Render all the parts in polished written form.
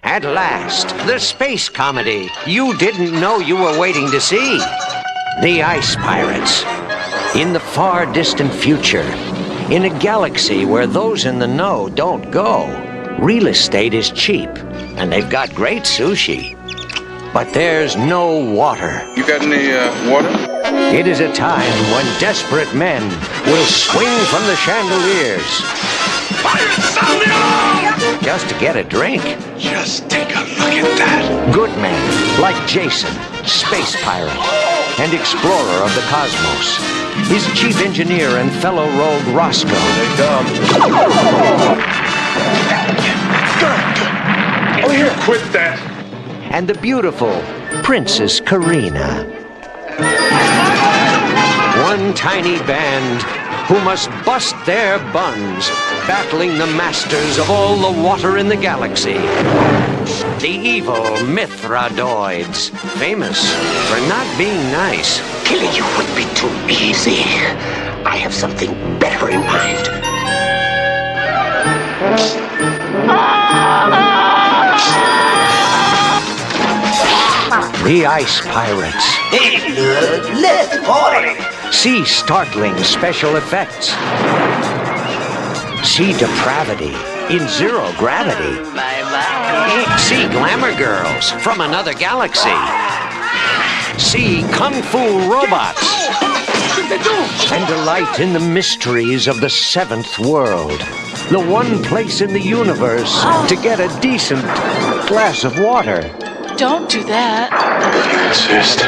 At last, the space comedy you didn't know you were waiting to see. The Ice Pirates. In the far distant future, in a galaxy where those in the know don't go, real estate is cheap, and they've got great sushi. But there's no water. You got any water? It is a time when desperate men will swing from the chandeliers. Pirates, sound the alarm! Just to get a drink. Just take a look at that. Good men like Jason, space pirate, and explorer of the cosmos. His chief engineer and fellow rogue Roscoe. They come. Good. Oh, here, quit that. And the beautiful Princess Karina. One tiny band who must bust their buns, battling the masters of all the water in the galaxy. The evil Mithradoids, famous for not being nice. Killing you would be too easy. I have something better in mind. The Ice Pirates. Let's party! See startling special effects. See depravity in zero gravity. See glamour girls from another galaxy. See kung fu robots. And delight in the mysteries of the seventh world. The one place in the universe to get a decent glass of water. Don't do that. Insist.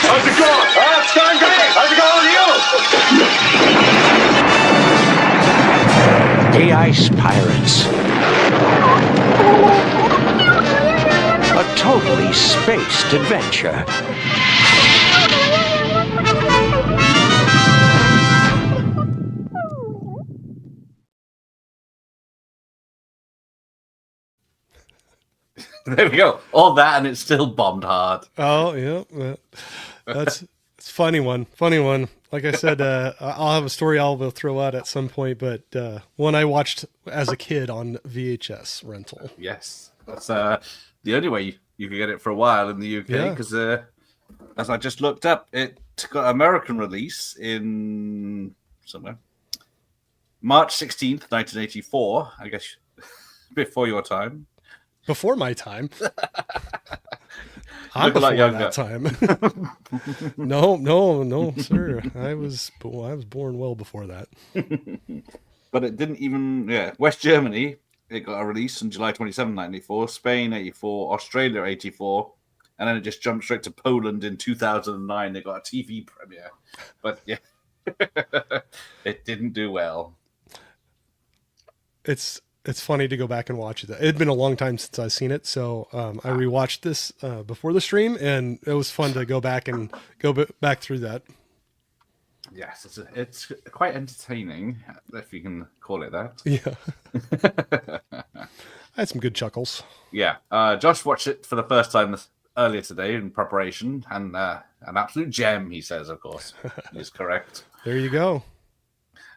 How's it going? Oh, it's going great. How's it going with you? The Ice Pirates. A totally spaced adventure. There we go. All that, and it's still bombed hard. Oh, yeah. It's a funny one. Funny one. Like I said, I'll have a story I'll throw out at some point, but one I watched as a kid on VHS rental. Yes. That's the only way you could get it for a while in the UK, because as I just looked up, it got American release in somewhere. March 16th, 1984, I guess before your time. Before my time. I'm before that time. No, sir. I was born well before that. But it didn't even. West Germany, it got a release on July 27, 1984. Spain 84, Australia 84, and then it just jumped straight to Poland in 2009. They got a TV premiere, but yeah, it didn't do well. It's funny to go back and watch it. It had been a long time since I've seen it, so I rewatched this before the stream, and it was fun to go back and back through that. Yes, it's quite entertaining, if you can call it that. Yeah. I had some good chuckles. Yeah. Josh watched it for the first time earlier today in preparation, and an absolute gem, he says, of course. He's correct. There you go.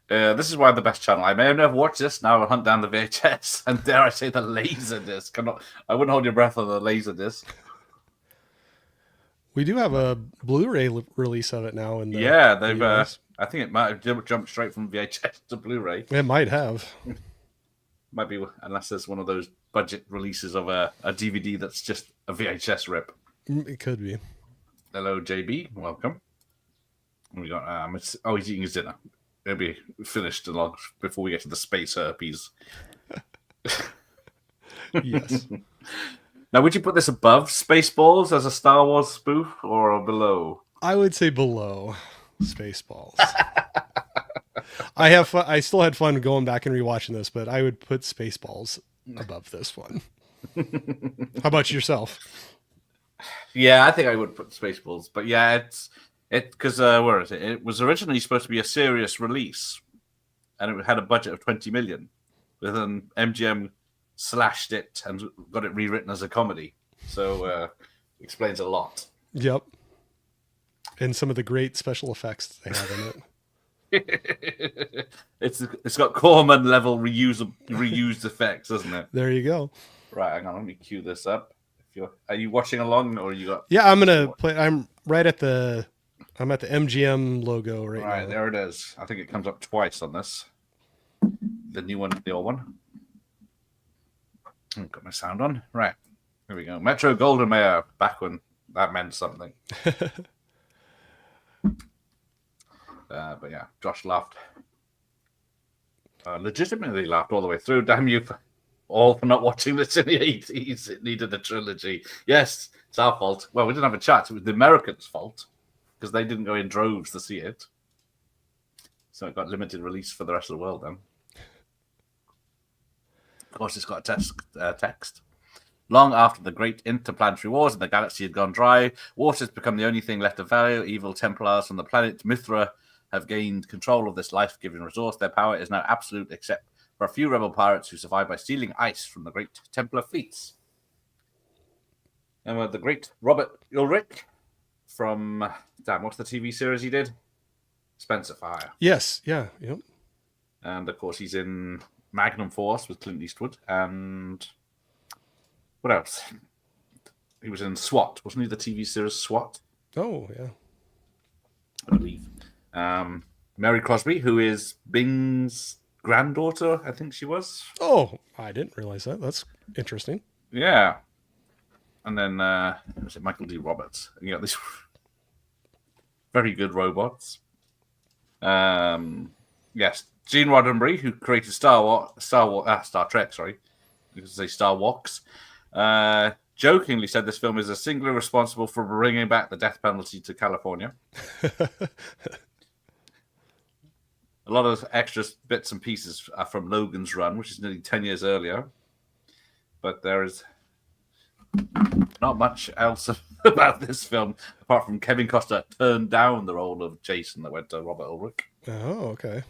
This is why the best channel. I may have never watched this. Now I'll hunt down the VHS and dare I say the Laserdisc. I wouldn't hold your breath on the Laserdisc. We do have a Blu-ray release of it now. They've. I think it might have jumped straight from VHS to Blu-ray. It might have. Might be, unless there's one of those budget releases of a DVD that's just a VHS rip. It could be. Hello, JB. Welcome. We got. He's eating his dinner. It'll be finished long before we get to the space herpes. Yes. Now, would you put this above Spaceballs as a Star Wars spoof or below? I would say below Spaceballs. I still had fun going back and rewatching this, but I would put Spaceballs above this one. How about yourself? Yeah, I think I would put Spaceballs, but yeah, because where is it? It was originally supposed to be a serious release, and it had a budget of 20 million. But then MGM slashed it and got it rewritten as a comedy. So explains a lot. Yep. And some of the great special effects they have in it. It's got Corman level reused effects, doesn't it? There you go. Right, hang on, let me cue this up. Are you watching along, or you got? Yeah, I'm gonna play. I'm at the MGM logo Right, now. there it is. I think it comes up twice on this. The new one, the old one. Got my sound on. Right, here we go. Metro Golden Mayer, back when that meant something. But yeah, Josh laughed. Legitimately laughed all the way through. Damn you all for not watching this in the 80s. It needed a trilogy. Yes, it's our fault. Well, we didn't have a chat. It was the Americans' fault because they didn't go in droves to see it. So it got limited release for the rest of the world then. Of course, it's got a text. Long after the great interplanetary wars and the galaxy had gone dry, water has become the only thing left of value. Evil Templars from the planet Mithra have gained control of this life-giving resource. Their power is now absolute, except for a few rebel pirates who survive by stealing ice from the great Templar fleets. And the great Robert Ulrich from... what's the TV series he did? Spencer Fire. Yes, yeah, yep. And, of course, he's in Magnum Force with Clint Eastwood. And what else? He was in SWAT. Wasn't he the TV series SWAT? Oh, yeah. I believe. Mary Crosby, who is Bing's granddaughter, I think she was. Oh, I didn't realize that. That's interesting. Yeah. And then, was it Michael D. Roberts? And you got these very good robots. Yes, Gene Roddenberry, who created Star Trek, sorry. You could say Star Walks. Jokingly said this film is a singularly responsible for bringing back the death penalty to California. A lot of extra bits and pieces are from Logan's Run, which is nearly 10 years earlier. But there is not much else about this film, apart from Kevin Costner turned down the role of Jason that went to Robert Ulrich. Oh, okay.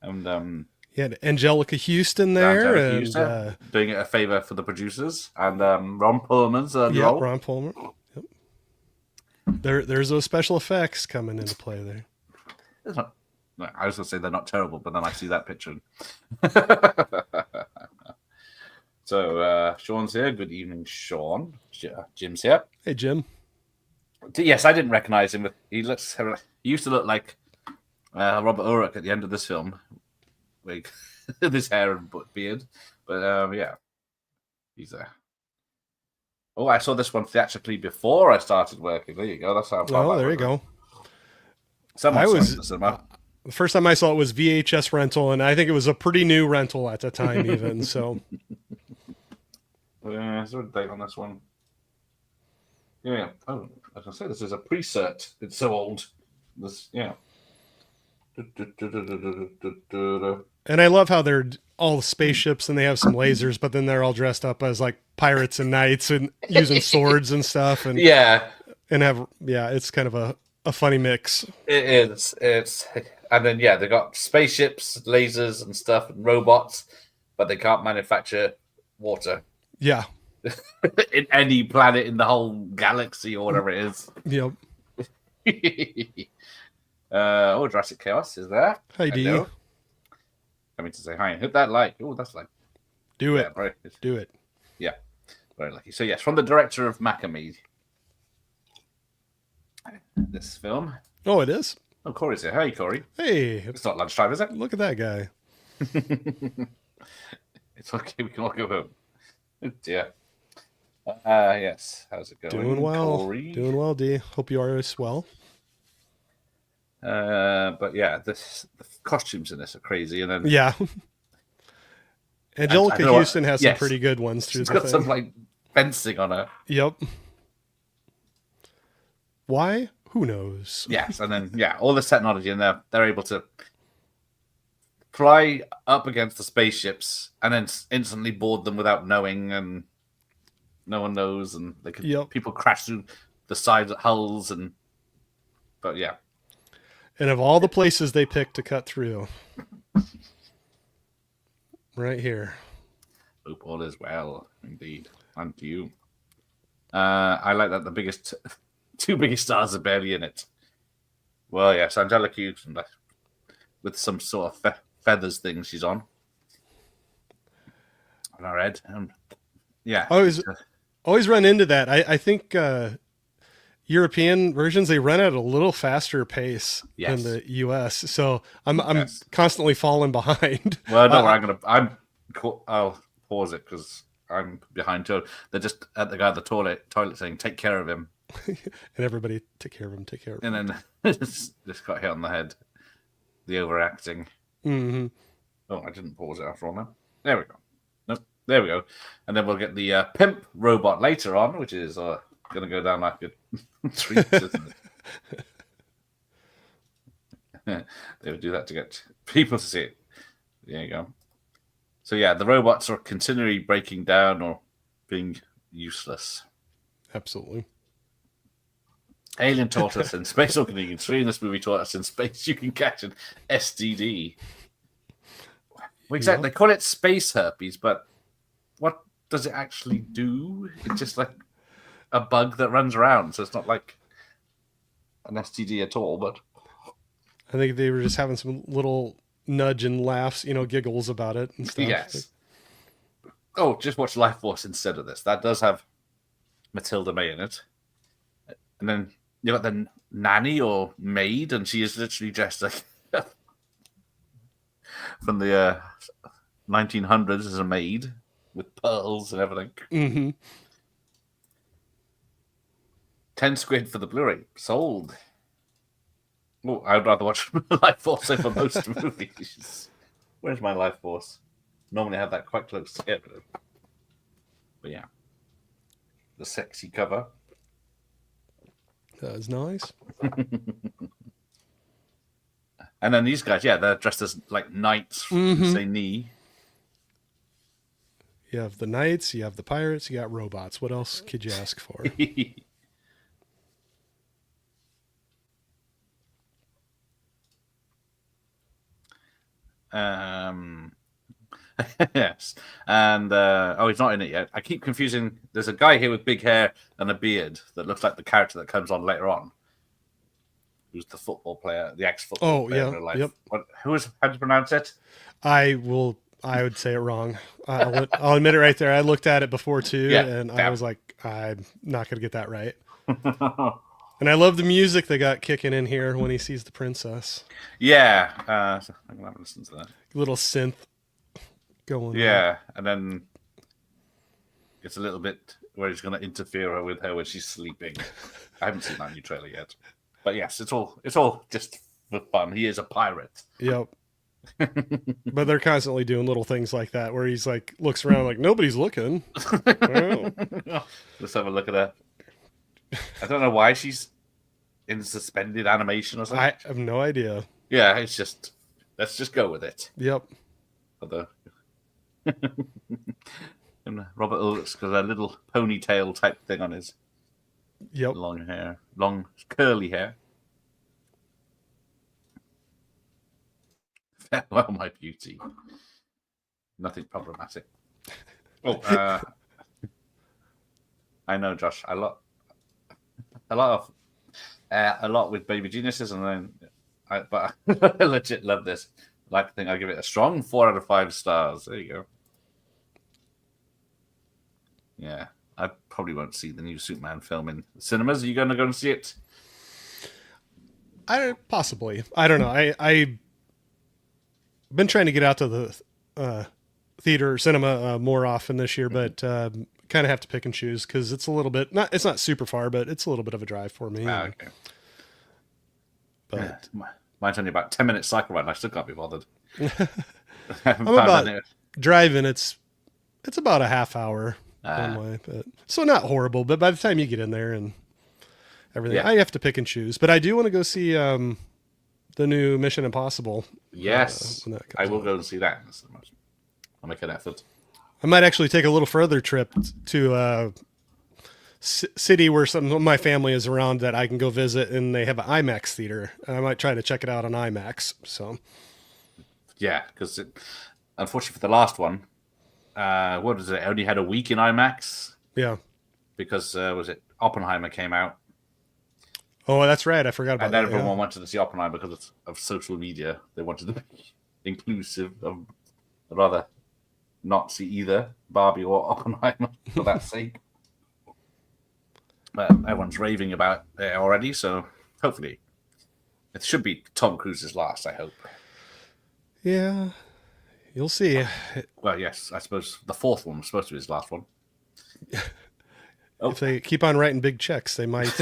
And yeah, Angelica Houston there. Angelica Houston, doing it a favor for the producers. And Ron Perlman's role. Ron Perlman. Yep. There's those special effects coming into play there. It's not, I was going to say they're not terrible, but then I see that picture. So Sean's here. Good evening, Sean. Jim's here. Hey, Jim. Yes, I didn't recognize him. He used to look like Robert Urich at the end of this film, with his hair and beard. But yeah, he's there. Oh, I saw this one theatrically before I started working. There you go. That's how. Oh, there you go. The first time I saw it was VHS rental, and I think it was a pretty new rental at the time, even. So, is there a date on this one? Yeah. Oh, I was gonna say this is a pre-cert. It's so old. This, yeah. And I love how they're all spaceships and they have some lasers, but then they're all dressed up as like pirates and knights and using swords and stuff. And it's kind of a funny mix. It is. And then they got spaceships, lasers and stuff, and robots, but they can't manufacture water. Yeah. In any planet in the whole galaxy or whatever it is. Yep. Jurassic Chaos is there. Hi, D. Coming to say hi and hit that like. Oh, that's like. Do it. Do it. Yeah. Very lucky. So, yes, from the director of Macamee. This film. Oh, it is? Oh, Corey's here. Hey, Corey. Hey. It's not lunchtime, is it? Look at that guy. It's okay. We can all go home. Oh, dear. Yes. How's it going? Doing well. Corey? Doing well, D. Hope you are as well. But yeah, the costumes in this are crazy, and then Angelica Houston has some pretty good ones through. She's got some like fencing on her. Yep. Why? Who knows? Yes, and then all this technology, and they're able to fly up against the spaceships and then instantly board them without knowing, and no one knows, and they can people crash through the side hulls, but yeah. And of all the places they picked to cut through, right here. Hope all is well, indeed. And to you. I like that the two biggest stars are barely in it. Well, yes, Angelica Houston. with some sort of feathers thing she's on her head. Yeah. Always run into that. I think European versions, they run at a little faster pace than the US. So I'm constantly falling behind. Well, no, I'll pause it because I'm behind too. They're just at the guy at the toilet saying, "Take care of him," and everybody take care of him. And then just got hit on the head. The overacting. Mm-hmm. Oh, I didn't pause it after all. Now there we go. Nope, there we go. And then we'll get the pimp robot later on, which is going to go down like a treat, isn't it? They would do that to get people to see it. There you go. So yeah, the robots are continually breaking down or being useless. Absolutely. Alien taught us in space organic. 3 in this movie taught us in space you can catch an STD. Well, exactly. They call it space herpes, but what does it actually do? It's just like a bug that runs around, so it's not like an STD at all. But I think they were just having some little nudge and laughs, giggles about it and stuff. Yes. Oh, just watch Life Force instead of this. That does have Matilda May in it. And then you got the nanny or maid, and she is literally dressed like from the 1900s as a maid with pearls and everything. Mm-hmm. 10 quid for the Blu-ray. Sold. Oh, I would rather watch Life Force over most movies. Where's my Life Force? Normally I have that quite close together. But yeah. The sexy cover. That was nice. And then these guys, yeah, they're dressed as like knights from say knee. You have the knights, you have the pirates, you got robots. What else could you ask for? Yes. And he's not in it yet. I keep confusing. There's a guy here with big hair and a beard that looks like the character that comes on later on, who's the football player, the ex-football player in real life. Yep. How do you pronounce it? I would say it wrong. I'll admit it right there. I looked at it before too, and I was like, I'm not going to get that right. And I love the music they got kicking in here when he sees the princess. Yeah. I'm going to have to listen to that. Little synth going. Yeah. And then it's a little bit where he's going to interfere with her when she's sleeping. I haven't seen that new trailer yet. But yes, it's all just for fun. He is a pirate. Yep. But they're constantly doing little things like that where he's like looks around like nobody's looking. Let's have a look at her. I don't know why she's in suspended animation or something. I have no idea. Yeah, it's just let's just go with it. Yep. Although and Robert Ulrich's got a little ponytail type thing on his long curly hair. Farewell, my beauty. Nothing problematic. Oh, I know, Josh. A lot with baby geniuses, and then but I legit love this. I think I give it a strong 4 out of 5 stars. There you go. Yeah, I probably won't see the new Superman film in cinemas. Are you going to go and see it? Possibly. I don't know. I've been trying to get out to the theater cinema more often this year, but kind of have to pick and choose because it's a little bit it's not super far, but it's a little bit of a drive for me. Okay. But mine's only about 10 minutes cycle ride, and I still can't be bothered. I'm about driving. It's about a half hour one way, but so not horrible. But by the time you get in there and everything, I have to pick and choose. But I do want to go see the new Mission Impossible. Yes, I will go and see that. I'll make an effort. I might actually take a little further trip to city where some of my family is around that I can go visit, and they have an IMAX theater. I might try to check it out on IMAX. So, yeah, because unfortunately for the last one, what was it? Only had a week in IMAX. Yeah, because was it Oppenheimer came out? Oh, that's right. I forgot about And that. everyone wanted to see Oppenheimer because of social media. They wanted to be inclusive of rather not see either Barbie or Oppenheimer for that sake. But everyone's raving about it already, so hopefully it should be Tom Cruise's last, I hope. Yeah, you'll see. Well, yes, I suppose the fourth one was supposed to be his last one. If they keep on writing big checks, they might.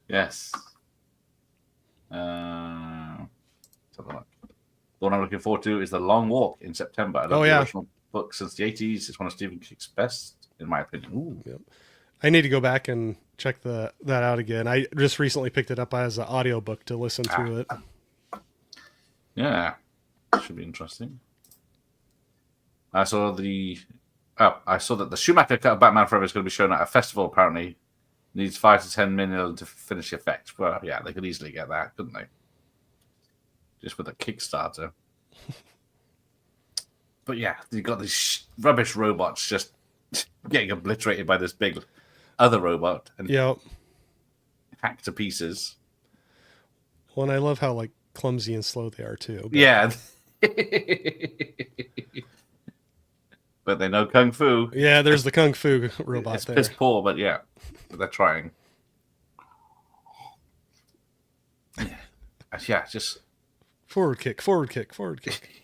Yes. Let's have a look. The one I'm looking forward to is The Long Walk in September. I love the original book since the 80s. It's one of Stephen King's best, in my opinion. Ooh. Yep. I need to go back and check that out again. I just recently picked it up as an audiobook to listen to it. Yeah. Should be interesting. I saw that the Schumacher cut of Batman Forever is going to be shown at a festival, apparently. Needs 5 to 10 million to finish the effect. Well, yeah, they could easily get that, couldn't they? Just with a Kickstarter. But yeah, you've got these rubbish robots just getting obliterated by this big other robot and hacked to pieces. Well, and I love how like clumsy and slow they are too. But... Yeah. But they know Kung Fu. Yeah, there's the Kung Fu robot it's there. piss poor, but yeah, they're trying. Yeah, just... Forward kick.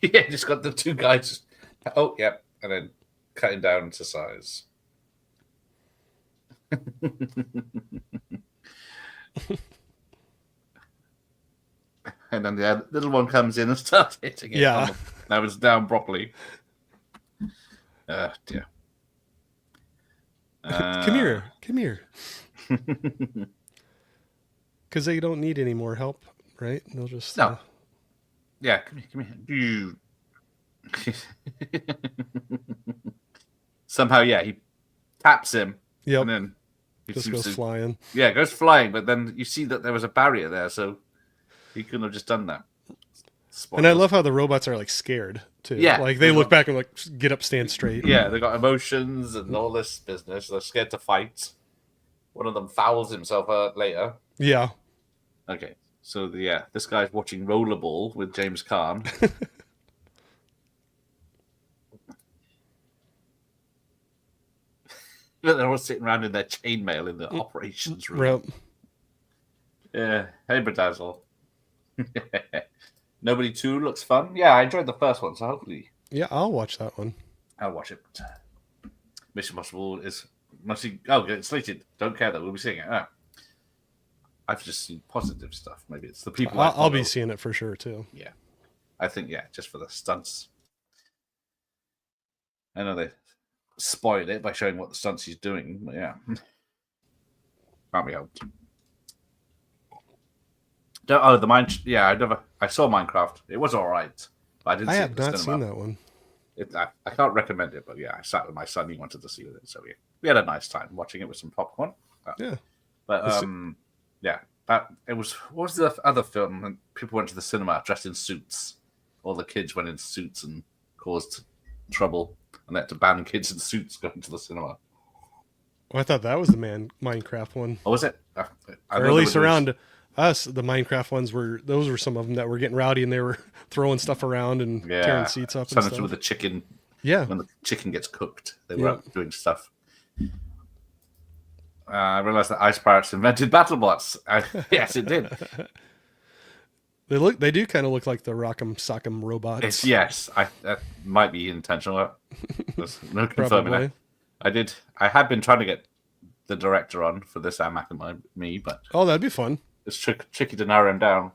Yeah, just got the two guys. Oh, yeah, and then cutting down to size. And then the little one comes in and starts hitting it. Yeah. Now it's down properly. Dear. Come here. Because they don't need any more help, right? They'll just... No. Yeah, come here. Somehow, yeah, he taps him. Yep. And then he just seems goes flying. Yeah, it goes flying, but then you see that there was a barrier there, so he couldn't have just done that. Spoilers. And I love how the robots are like scared too. Yeah. Like they look back and like get up, stand straight. Yeah, they got emotions and all this business. They're scared to fight. One of them fouls himself out later. Yeah. Okay, so this guy's watching Rollerball with James Caan. They're all sitting around in their chainmail in the operations room. Yep. Yeah. Hey, Bedazzle. Nobody 2 looks fun. Yeah, I enjoyed the first one, so hopefully... Yeah, I'll watch that one. I'll watch it. Mission Impossible is mostly... Oh, it's slated. Don't care that we'll be seeing it. I've just seen positive stuff. Maybe it's the people... I'll be seeing it for sure, too. Yeah. I think, just for the stunts. I know they spoiled it by showing what the stunts he's doing, but yeah. Can't be helped. The Mine... Yeah, I saw Minecraft. It was all right. But I didn't see it in the not cinema. seen that one. I can't recommend it, but yeah, I sat with my son. He wanted to see it, so we had a nice time watching it with some popcorn. Yeah. But it was... What was the other film? And people went to the cinema dressed in suits. All the kids went in suits and caused trouble, and they had to ban kids in suits going to the cinema. Oh, I thought that was the Minecraft one. Oh, was it? Or at least around us, the Minecraft ones were some of them that were getting rowdy and they were throwing stuff around and tearing seats up. Something to do with the chicken. Yeah. When the chicken gets cooked, they were out doing stuff. I realized that Ice Pirates invented BattleBots. Yes, it did. They do kind of look like the Rock'em Sock'em robots. That might be intentional. There's no confirming that. I had been trying to get the director on for this Amac and me, but that'd be fun. It's tricky to narrow him down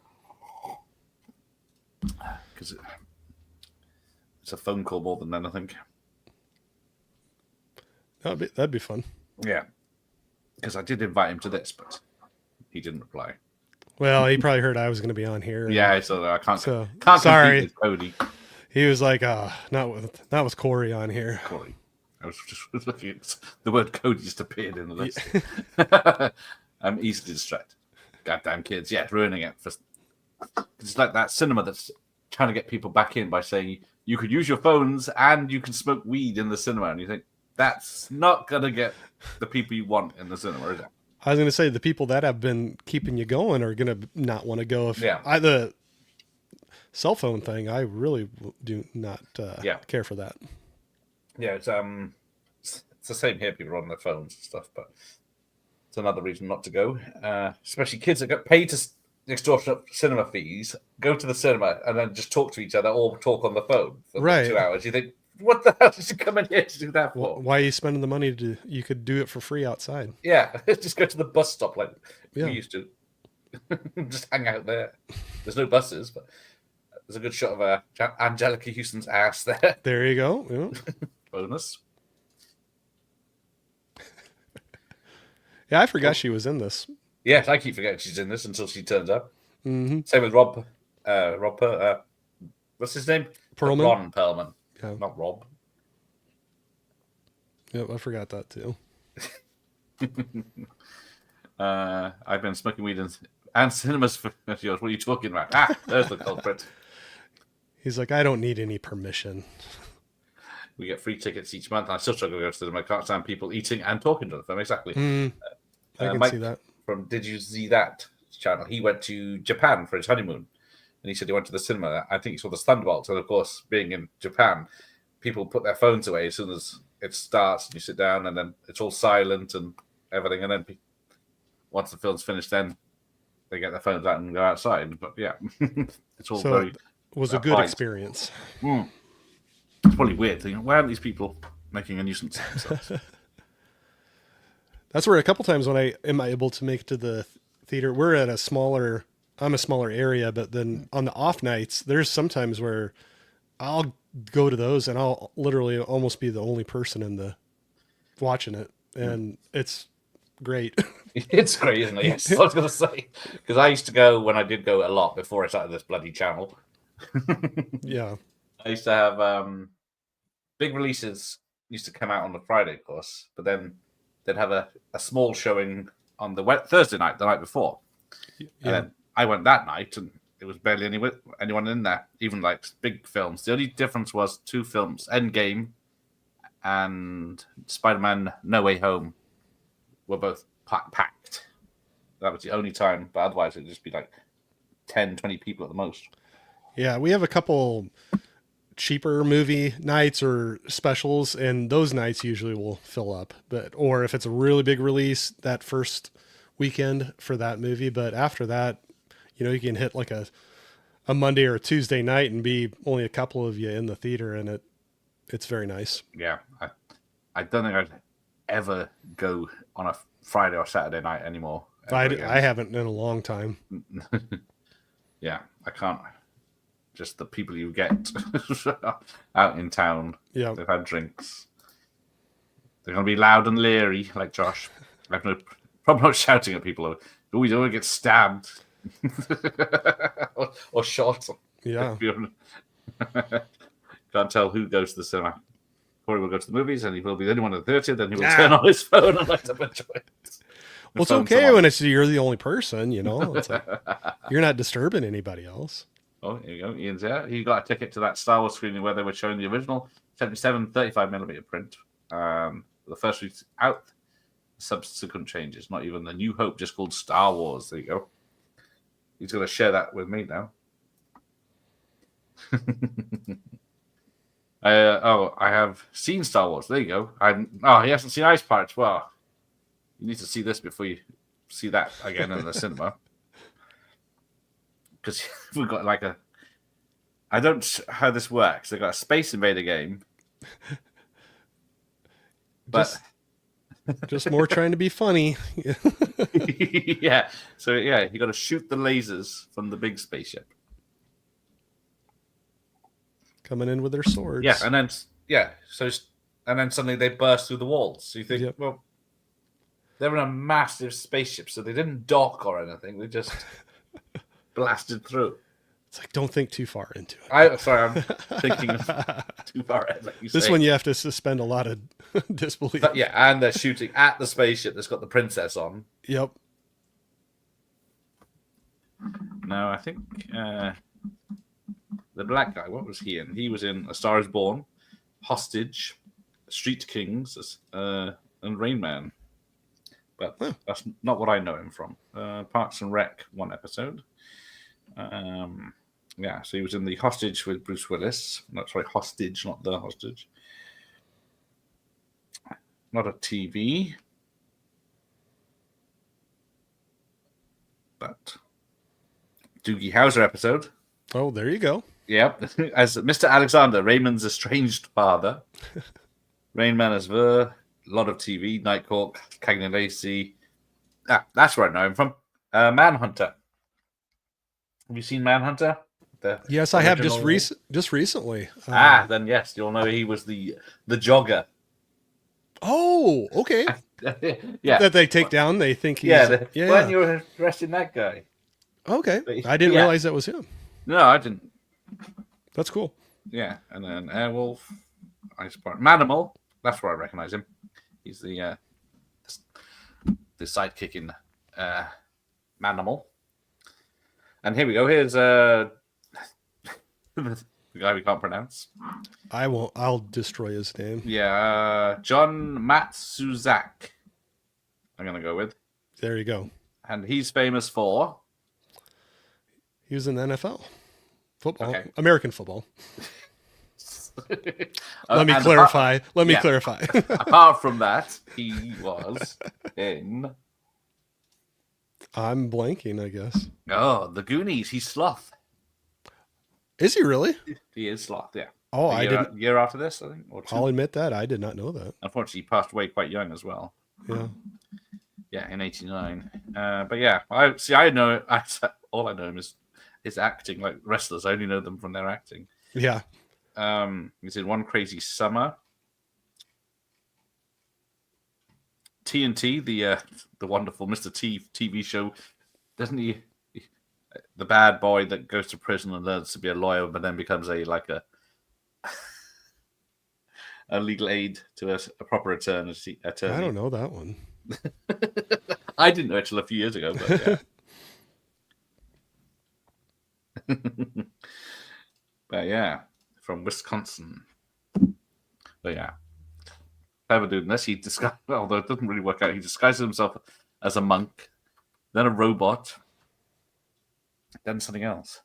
because it's a phone call more than anything. That'd be fun. Yeah, because I did invite him to this, but he didn't reply. Well, he probably heard I was going to be on here. Yeah, so I can't. So, can't sorry, with Cody. He was like, not with Corey on here. Corey. I was just looking at the word Cody just appeared in the list. I'm easily distracted. Goddamn kids, ruining it. It's like that cinema that's trying to get people back in by saying you could use your phones and you can smoke weed in the cinema, and you think that's not gonna get the people you want in the cinema, is it? I was going to say the people that have been keeping you going are going to not want to go. If Yeah. the cell phone thing, I really do not care for that. Yeah, it's the same here. People are on their phones and stuff, but it's another reason not to go. Especially kids that get paid to extortionate cinema fees, go to the cinema and then just talk to each other or talk on the phone for Right. 2 hours. You think, what the hell did you come in here to do that for? Why are you spending the money to? You could do it for free outside. Yeah, just go to the bus stop like Yeah. we used to. Just hang out there. There's no buses, but there's a good shot of Angelica Houston's ass there. There you go. Yeah. Bonus. Yeah, I forgot she was in this. Yes, I keep forgetting she's in this until she turns up. Mm-hmm. Same with Rob. What's his name? Perlman? Ron Perlman. Yeah. Not Rob. Yep, I forgot that too. I've been smoking weed and cinemas for years. What are you talking about? There's the culprit. He's like, I don't need any permission. We get free tickets each month. And I still struggle to go to them. I can't stand people eating and talking to the film. Exactly. I can Mike see that. From Did You See That channel, he went to Japan for his honeymoon. And he said he went to the cinema. I think he saw the Thunderbolts. And of course, being in Japan, people put their phones away as soon as it starts and you sit down and then it's all silent and everything. And then once the film's finished, then they get their phones out and go outside. But yeah, it's all very... It was a good experience. It's probably weird thinking, why aren't these people making a nuisance of themselves? That's where a couple times when I am able to make it to the theater, we're at I'm a smaller area, but then on the off nights, there's sometimes where I'll go to those and I'll literally almost be the only person in the watching it. And it's great. It's great, isn't it? Yes, I was going to say. Because I used to go when I did go a lot before I started this bloody channel. Yeah. I used to have big releases used to come out on the Friday, of course, but then they'd have a small showing on the Thursday night, the night before. Yeah. And then I went that night, and it was barely anyone in there, even like big films. The only difference was 2 films, Endgame and Spider-Man No Way Home, were both packed. That was the only time, but otherwise it'd just be like 10, 20 people at the most. Yeah, we have a couple cheaper movie nights or specials, and those nights usually will fill up. Or if it's a really big release, that first weekend for that movie. But after that, you can hit like a Monday or a Tuesday night and be only a couple of you in the theater, and it's very nice. Yeah, I don't think I'd ever go on a Friday or Saturday night anymore. I haven't in a long time. Yeah, I can't. Just the people you get out in town. Yeah, they've had drinks. They're going to be loud and leery, like Josh. I have no problem not shouting at people. Oh, you don't want to get stabbed or shot. Yeah. Can't tell who goes to the cinema. Corey will go to the movies, and he will be the only one at the theatre. Then he will turn on his phone and light up a joint. Well, it's okay when you're the only person. It's like, you're not disturbing anybody else. Oh, here you go. Ian's there. He got a ticket to that Star Wars screening where they were showing the original 77 35mm print. The first week's out. Subsequent changes. Not even the New Hope, just called Star Wars. There you go. He's going to share that with me now. I have seen Star Wars. There you go. He hasn't seen Ice Pirates. Well, you need to see this before you see that again in the cinema. Because we've got I don't know how this works. They've got a Space Invader game. But just more trying to be funny. Yeah. So yeah, you got to shoot the lasers from the big spaceship. Coming in with their swords. Yeah, and then suddenly they burst through the walls. So you think, well, they're in a massive spaceship, so they didn't dock or anything. They just blasted through. It's like, don't think too far into it. I'm thinking of too far ahead. Like you this say. one you have to suspend a lot of disbelief. But yeah, and they're shooting at the spaceship that's got the princess on. Yep. No, I think the black guy, what was he in? He was in A Star is Born, Hostage, Street Kings, and Rain Man. but that's not what I know him from. Parks and Rec, one episode. Yeah, so he was in The Hostage with Bruce Willis. No, sorry, Hostage, not The Hostage. Not a TV. But Doogie Howser episode. Oh, there you go. Yep, as Mr. Alexander, Raymond's estranged father. Rain Man as Ver, a lot of TV, Nighthawk, Cagney Lacey. That's where I know him from. Manhunter. Have you seen Manhunter? Yes, I have just recently. Then yes, you'll know he was the jogger. Oh, okay. Yeah. That they take down. They think he's... When you're arresting that guy. Okay. I didn't realize that was him. No, I didn't. That's cool. Yeah, and then Airwolf, Ice Pirate, Manimal. That's where I recognize him. He's the sidekick in Manimal. And here we go. Here's the guy we can't pronounce. I won't. I'll destroy his name. Yeah, John Matsuzak. I'm gonna go with. There you go. And he's famous for. He was in the NFL. Football. Okay. American football. Let me clarify. Apart from that, he was in... I'm blanking, I guess. Oh, The Goonies. He's Sloth. Is he really? He is Sloth, yeah. Oh, I didn't... Year after this, I think. Or two. I'll admit that. I did not know that. Unfortunately, he passed away quite young as well. Yeah. Yeah, in 89. But yeah, I know... all I know him is acting, like wrestlers. I only know them from their acting. Yeah. He's in One Crazy Summer. TNT, the wonderful Mr. T TV show, doesn't he? The bad boy that goes to prison and learns to be a lawyer, but then becomes a legal aid to a proper attorney. I don't know that one. I didn't know it till a few years ago, but yeah. But yeah, from Wisconsin. But yeah, clever dude. Unless he although it doesn't really work out, he disguises himself as a monk, then a robot, then something else.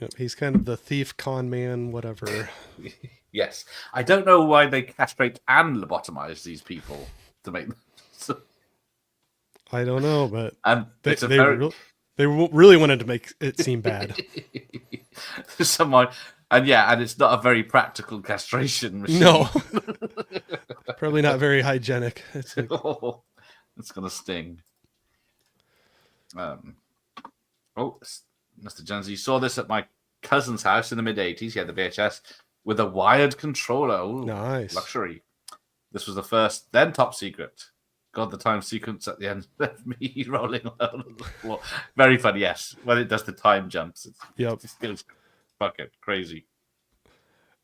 Yep, he's kind of the thief, con man, whatever. Yes, I don't know why they castrate and lobotomize these people to make them. I don't know, but they really wanted to make it seem bad. Someone, and it's not a very practical castration machine. No, probably not very hygienic. It's like... it's gonna sting. Mr. Jones, you saw this at my cousin's house in the mid-'80s. He had the VHS with a wired controller. Ooh, nice luxury. This was the first, then top secret. God, the time sequence at the end of me rolling on the floor. Very funny, yes. When it does the time jumps, it feels fucking crazy.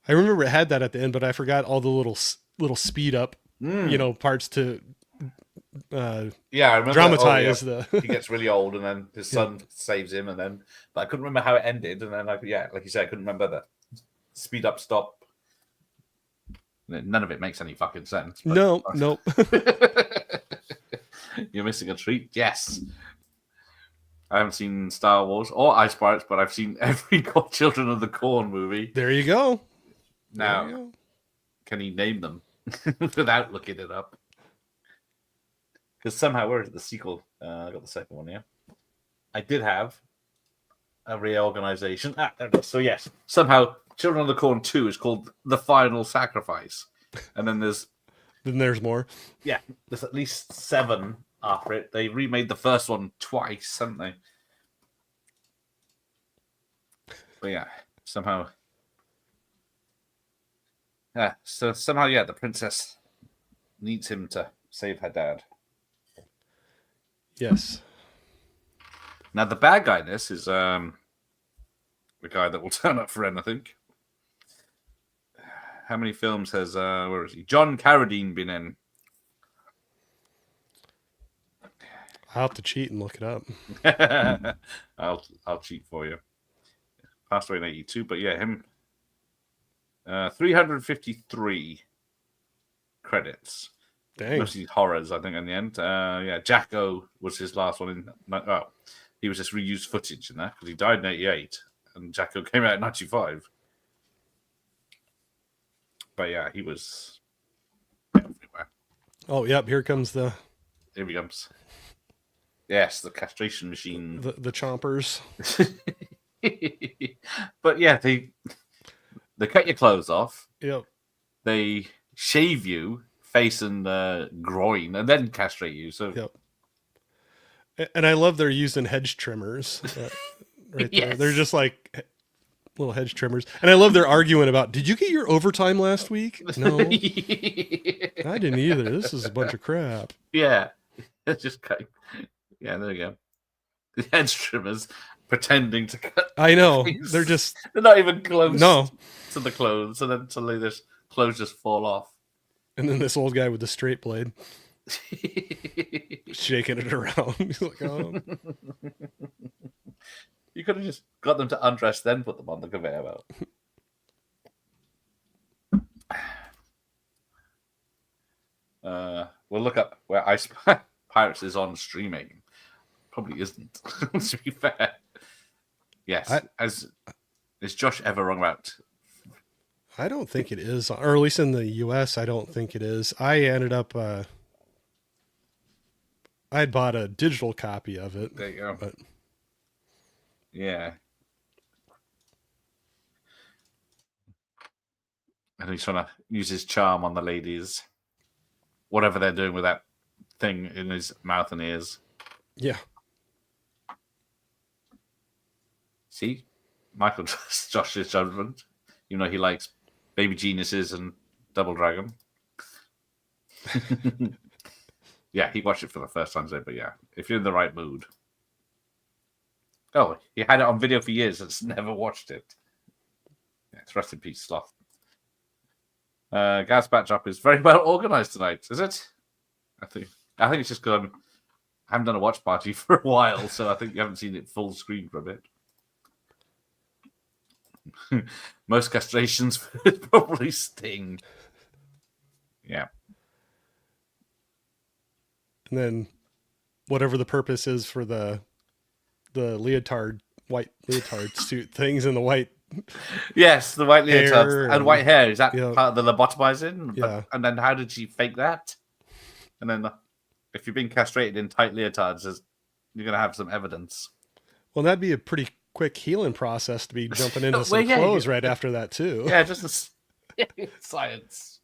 I remember it had that at the end, but I forgot all the little speed up, parts to I remember dramatize he gets really old, and then his son saves him, but I couldn't remember how it ended, and then like you said, I couldn't remember the speed up stop. None of it makes any fucking sense. Nope. You're missing a treat. Yes. I haven't seen Star Wars or Ice Pirates, but I've seen every Children of the Corn movie. There you go. Now, can he name them without looking it up? Because somehow, where is the sequel? I got the second one, yeah. I did have a reorganization. There it is. So, yes, somehow Children of the Corn 2 is called The Final Sacrifice. And then there's more. Yeah, there's at least 7 after it. They remade the first one twice, haven't they? But yeah, somehow. Yeah, so somehow, the princess needs him to save her dad. Yes. Now, the bad guy in this is the guy that will turn up for anything. How many films has where is he? John Carradine been in? I'll have to cheat and look it up. I'll cheat for you. Passed away in 82, but him. 353 credits. Dang. Mostly horrors, I think, in the end. Yeah, Jacko was his last one. He was just reused footage in that because he died in 88 and Jacko came out in 95. But yeah, he was everywhere. Oh, yep. Here comes Here he comes. Yes, the castration machine. the chompers. But yeah, they cut your clothes off. Yep. They shave you face and groin, and then castrate you. So Yep. And I love they're using hedge trimmers right there. Yes. They're just like little hedge trimmers. And I love their arguing about, did you get your overtime last week? No, I didn't either. This is a bunch of crap. Yeah, it's just cut. Yeah, there you go. The hedge trimmers pretending to cut. I know. things. They're not even close. No. To the clothes, and then suddenly their clothes just fall off. And then this old guy with the straight blade shaking it around. He's like, oh. You could have just got them to undress, then put them on the conveyor belt. We'll look up where Ice Pirates is on streaming. Probably isn't, to be fair. Yes. Is Josh ever wrong about? I don't think it is, or at least in the US, I don't think it is. I ended up, I had bought a digital copy of it. There you go. But yeah. And he's trying to use his charm on the ladies. Whatever they're doing with that thing in his mouth and ears. yeah. See? Michael trusts Josh's judgment. Even though he likes Baby Geniuses and Double Dragon. Yeah, he watched it for the first time today, but yeah, if you're in the right mood. Oh, he had it on video for years and never watched it. Yeah, it's rest in peace, Sloth. Gaz backdrop is very well organized tonight, is it? I think it's just gone. I haven't done a watch party for a while, so I think you haven't seen it full screen for a bit. Most castrations probably sting. Yeah. And then whatever the purpose is for the white leotard suit things and the white. Yes, the white leotards and white hair. Is that yeah. part of the lobotomizing? Yeah. And then how did she fake that? And then if you've been castrated in tight leotards, you're going to have some evidence. Well, that'd be a pretty quick healing process to be jumping into some clothes right after that, too. Yeah, just science.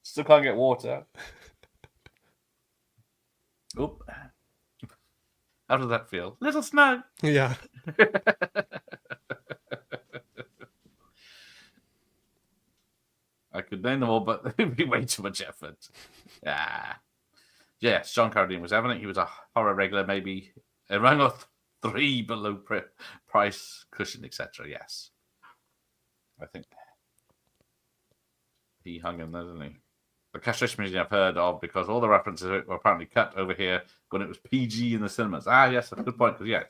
Still can't get water. Oop. How does that feel? Little snug. Yeah. I could name them all, but it'd be way too much effort. Yes, John Carradine was evident. He was a horror regular, maybe around 3 below price, cushion, etc. Yes. I think he hung in there, didn't he? The castration machine I've heard of because all the references were apparently cut over here when it was PG in the cinemas. Yes, that's a good point. Because yeah,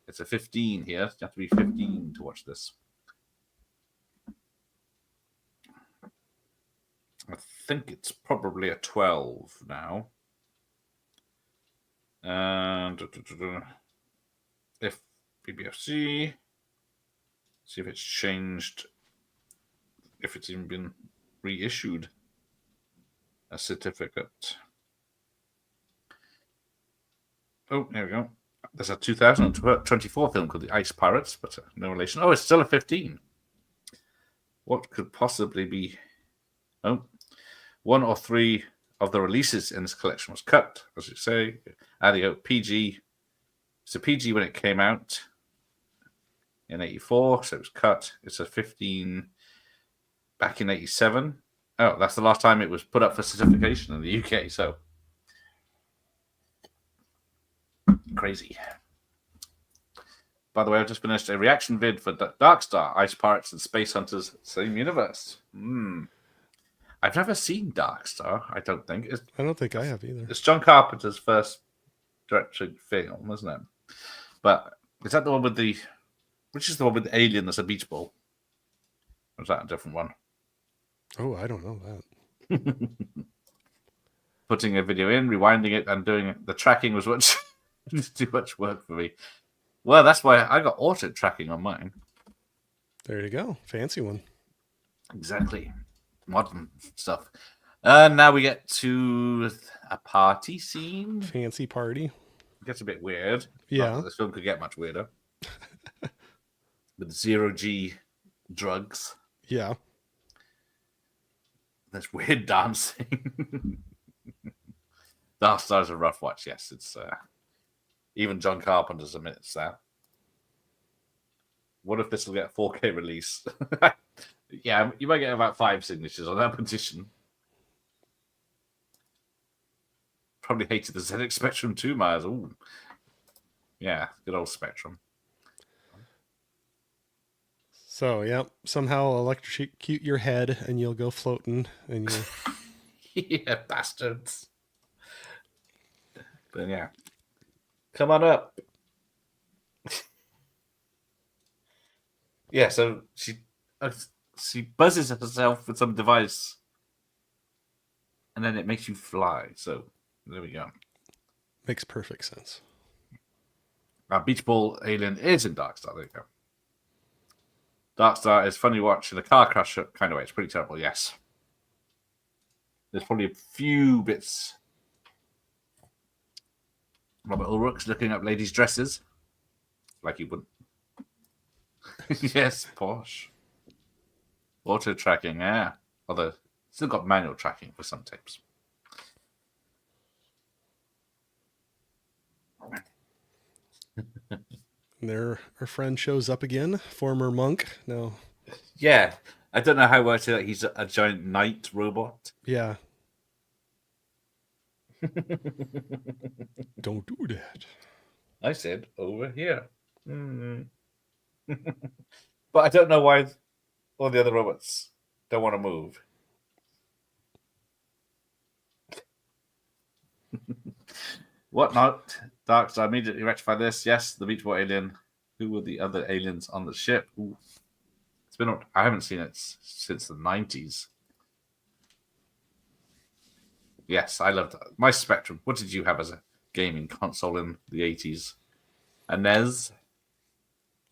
it's a 15 here. You have to be 15 to watch this. I think it's probably a 12 now. And if BBFC, see if it's changed, if it's even been reissued a certificate. Oh, there we go. There's a 2024 film called The Ice Pirates, but no relation. Oh, it's still a 15. What could possibly be? Oh, 1 or 3 of the releases in this collection was cut, as you say. There you go, PG. It's a PG when it came out in 84, so it was cut. It's a 15 back in 87. Oh, that's the last time it was put up for certification in the UK, so crazy. By the way, I've just finished a reaction vid for Darkstar, Ice Pirates and Space Hunters, same universe. I've never seen Darkstar, I don't think. I don't think I have either. It's John Carpenter's first directed film, isn't it? But is that the one with which is the one with the alien that's a beach ball? Or is that a different one? Oh, I don't know that. putting a video in, rewinding it, and doing it. The tracking was much too much work for me. Well, that's why I got auto tracking on mine. There you go. Fancy one. Exactly. Modern stuff. And now we get to a party scene. Fancy party. It gets a bit weird. Yeah. Not that this film could get much weirder. With 0G drugs. Yeah. There's weird dancing. Dark Star's a rough watch, yes. It's even John Carpenter's admits that. What if this will get a 4K release? Yeah, you might get about 5 signatures on that petition. Probably hated the ZX Spectrum too, Myers. Ooh. Yeah, good old Spectrum. So, yeah, somehow electrocute your head and you'll go floating. And you Yeah, bastards. But yeah. Come on up. Yeah, so she buzzes herself with some device, and then it makes you fly. So there we go. makes perfect sense. Our beach ball alien is in Dark Star. There you go. Dark Star is funny watch in a car crash kind of way. It's pretty terrible, yes. There's probably a few bits. Robert Ulrich's looking up ladies' dresses. Like he wouldn't. Yes, Porsche. Auto tracking, yeah. Although, still got manual tracking for some tapes. There, our friend shows up again. Former monk. No. Yeah. I don't know how well to say that he's a giant knight robot. Yeah. Don't do that. I said over here. Mm. But I don't know why all the other robots don't want to move. What not? Dark Star immediately rectify this. Yes, the Beach Boy alien. Who were the other aliens on the ship? Ooh. It's been. I haven't seen it since the 90s. Yes, I loved my Spectrum. What did you have as a gaming console in the 80s? A NES?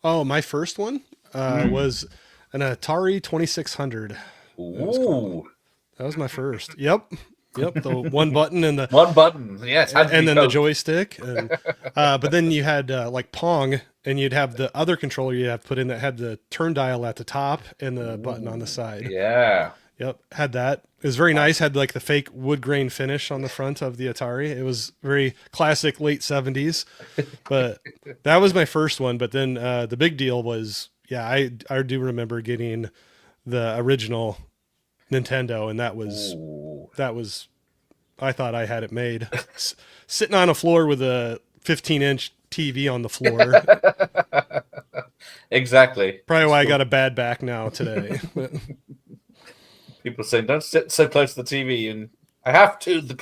Oh, my first one was an Atari 2600. Ooh. That was my first. Yep. The one button and the One button. Yes. and then the joystick. And, but then you had like Pong, and you'd have the other controller you'd have put in that had the turn dial at the top and the button on the side. Yeah. Yep, had that. It was very nice. Had like the fake wood grain finish on the front of the Atari. It was very classic late 70s. But that was my first one. But then the big deal was, yeah, I do remember getting the original Nintendo, and that was I thought I had it made. Sitting on a floor with a 15-inch TV on the floor. Exactly. Probably why I got a bad back now today. People saying, don't sit so close to the TV, and I have to. The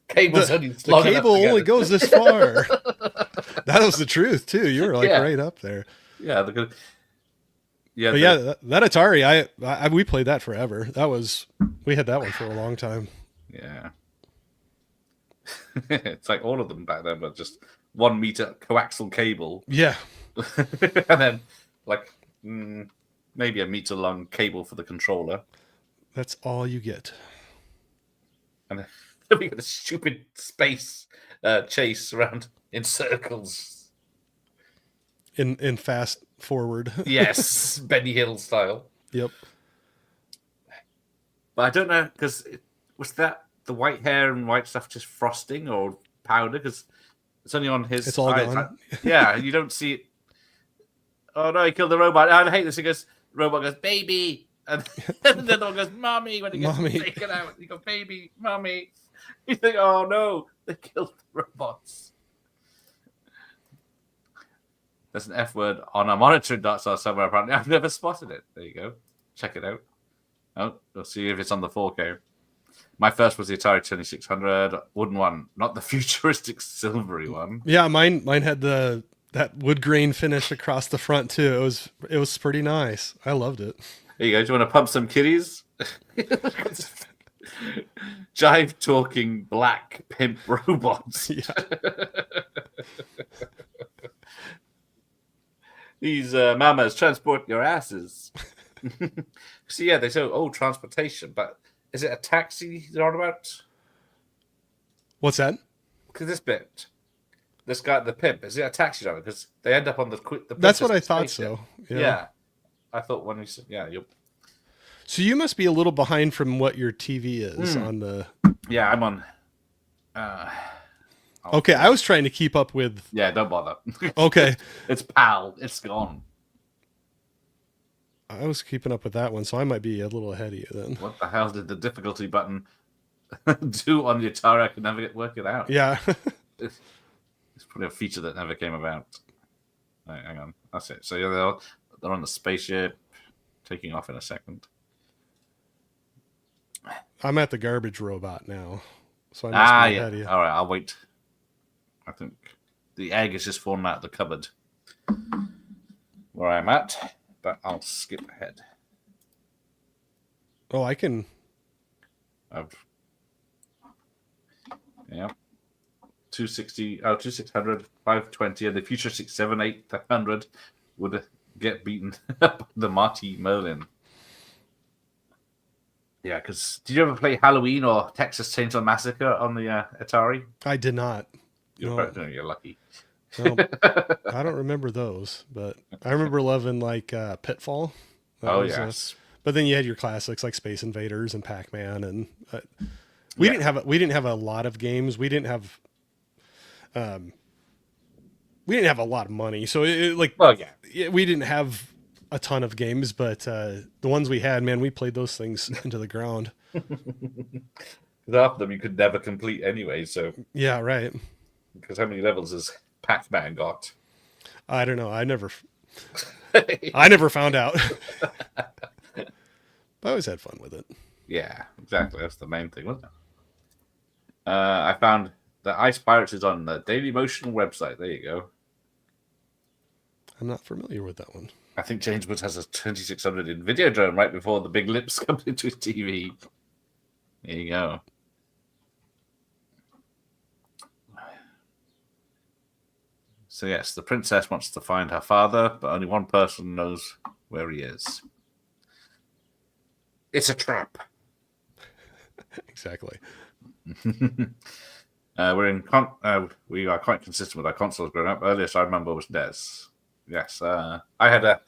cable's only The long enough cable to get only it. goes this far. That was the truth too. You were like right up there. Yeah, yeah, But yeah, that Atari, I we played that forever. We had that one for a long time. yeah. It's like all of them back then, but just 1 meter coaxial cable, Yeah, and then like maybe a meter long cable for the controller, that's all you get. and then we got a stupid space chase around in circles. In fast forward. Yes, Benny Hill style. Yep. But I don't know, because was that the white hair and white stuff just frosting or powder? Because it's only on his It's all eyes. gone. Yeah, you don't see it. Oh no, he killed the robot. I hate this. He goes, robot goes, baby. And then the dog goes, mommy. When he gets Mommy. taken out, he goes, baby, mommy. You think, oh no, they killed the robots. There's an F word on a monitor in Dark Star somewhere, apparently. I've never spotted it. There you go. Check it out. Oh, we'll see if it's on the 4K. My first was the Atari 2600 wooden one, not the futuristic silvery one. Yeah, mine had that wood grain finish across the front too. It was pretty nice. I loved it. There you go. Do you want to pump some kitties? Jive talking black pimp robots. These mamas transport your asses. So yeah, they say, oh, transportation, but is it a taxi they're on about? What's that? Because this guy, the pimp, is it a taxi driver? Because they end up on the That's what I princess thought. spaceship. So Yeah. I thought when you said, yeah, you. So you must be a little behind from what your TV is on the. Yeah, I'm on. Okay, I was trying to keep up with. Yeah, don't bother. Okay, It's PAL. It's gone. I was keeping up with that one, so I might be a little ahead of you then. What the hell did the difficulty button do on the Atari? I could never work it out. Yeah. It's probably a feature that never came about. Right, hang on. That's it. So yeah, they're on the spaceship, taking off in a second. I'm at the garbage robot now, so I must be ahead of you. All right, I'll wait. I think the egg is just fallen out of the cupboard where I'm at, but I'll skip ahead. Oh, I can. Yeah. 2600, 520, and the future 678 would get beaten up the Marty Merlin. Yeah, because did you ever play Halloween or Texas Chainsaw Massacre on the Atari? I did not. You're lucky. No, I don't remember those, but I remember loving like Pitfall. Yes. But then you had your classics like Space Invaders and Pac-Man, and we didn't have a lot of games. We didn't have a lot of money, so we didn't have a ton of games. But the ones we had, man, we played those things into the ground. Half of them you could never complete anyway. So yeah, right. Because how many levels has Pac-Man got? I don't know. I never found out. But I always had fun with it. Yeah, exactly. That's the main thing, wasn't it? I found that Ice Pirates is on the Daily Motion website. There you go. I'm not familiar with that one. I think James Woods has a 2600 in Videodrome right before the big lips come into his TV. There you go. So yes, the princess wants to find her father, but only one person knows where he is. It's a trap. Exactly. We are quite consistent with our consoles growing up. Earliest I remember was NES. Yes, I had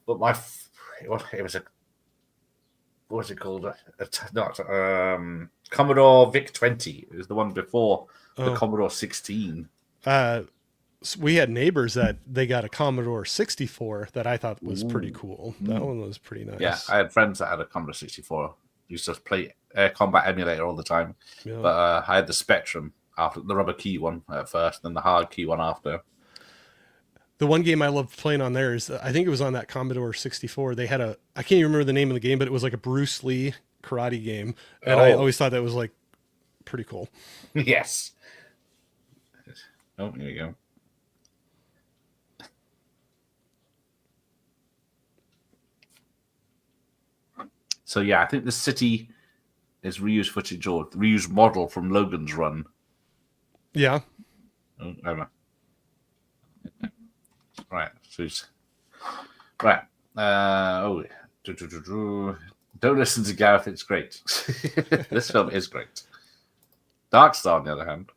what was it called? Commodore VIC 20. It was the one before the Commodore 16. So we had neighbors that they got a Commodore 64 that I thought was pretty cool. That one was pretty nice. Yeah, I had friends that had a Commodore 64. Used to play Air Combat Emulator all the time. Yeah. But I had the Spectrum after the rubber key one at first, then the hard key one after. The one game I loved playing on there is, I think it was on that Commodore 64. They had I can't even remember the name of the game, but it was like a Bruce Lee karate game. And I always thought that was like pretty cool. Yes. Oh, here we go. So yeah, I think the city is reused footage or reused model from Logan's Run. Yeah. Oh, I don't know. Right. So right. Don't listen to Gareth. It's great. This film is great. Dark Star, on the other hand.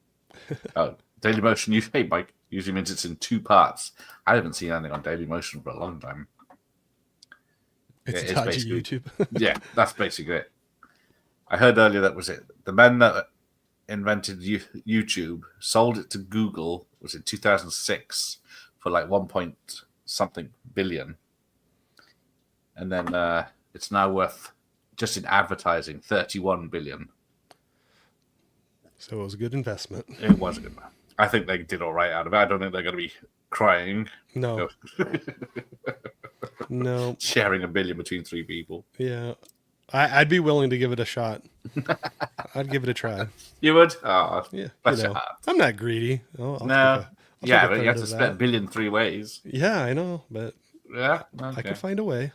Daily Motion. Hey, Mike. Usually means it's in 2 parts. I haven't seen anything on Daily Motion for a long time. It's dodgy YouTube. Yeah, that's basically it. I heard earlier that was it. The men that invented YouTube sold it to Google, was in 2006, for like 1 billion. And then it's now worth, just in advertising, 31 billion. So it was a good investment. It was a good one. I think they did all right out of it. I don't think they're going to be crying. No. No. Sharing $1 billion between 3 people. Yeah. I'd be willing to give it a shot. I'd give it a try. You would? Oh, yeah. I'm not greedy. No. But you have to split $1 billion 3 ways. Yeah, I know, but yeah, okay. I could find a way.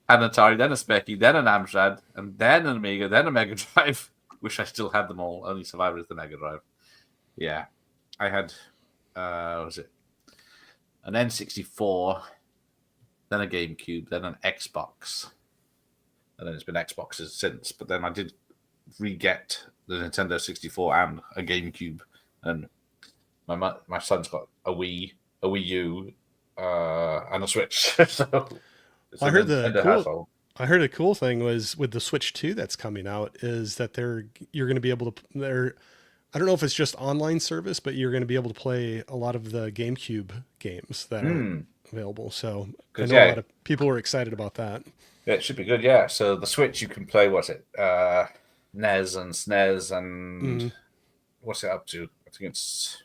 Had an Atari, then a Speccy, then an Amstrad, and then an Amiga, then a Mega Drive. Wish I still had them all. Only survivor is the Mega Drive. Yeah, I had. What was it? An N64, then a GameCube, then an Xbox, and then it's been Xboxes since. But then I did re-get the Nintendo 64 and a GameCube, and my son's got a Wii U, and a Switch. So I heard household. I heard a cool thing was with the Switch 2 that's coming out is that you're going to be able to I don't know if it's just online service, but you're going to be able to play a lot of the GameCube games that are available. So I know a lot of people were excited about that. Yeah, it should be good. Yeah. So the Switch, you can play NES and SNES and what's it up to? I think it's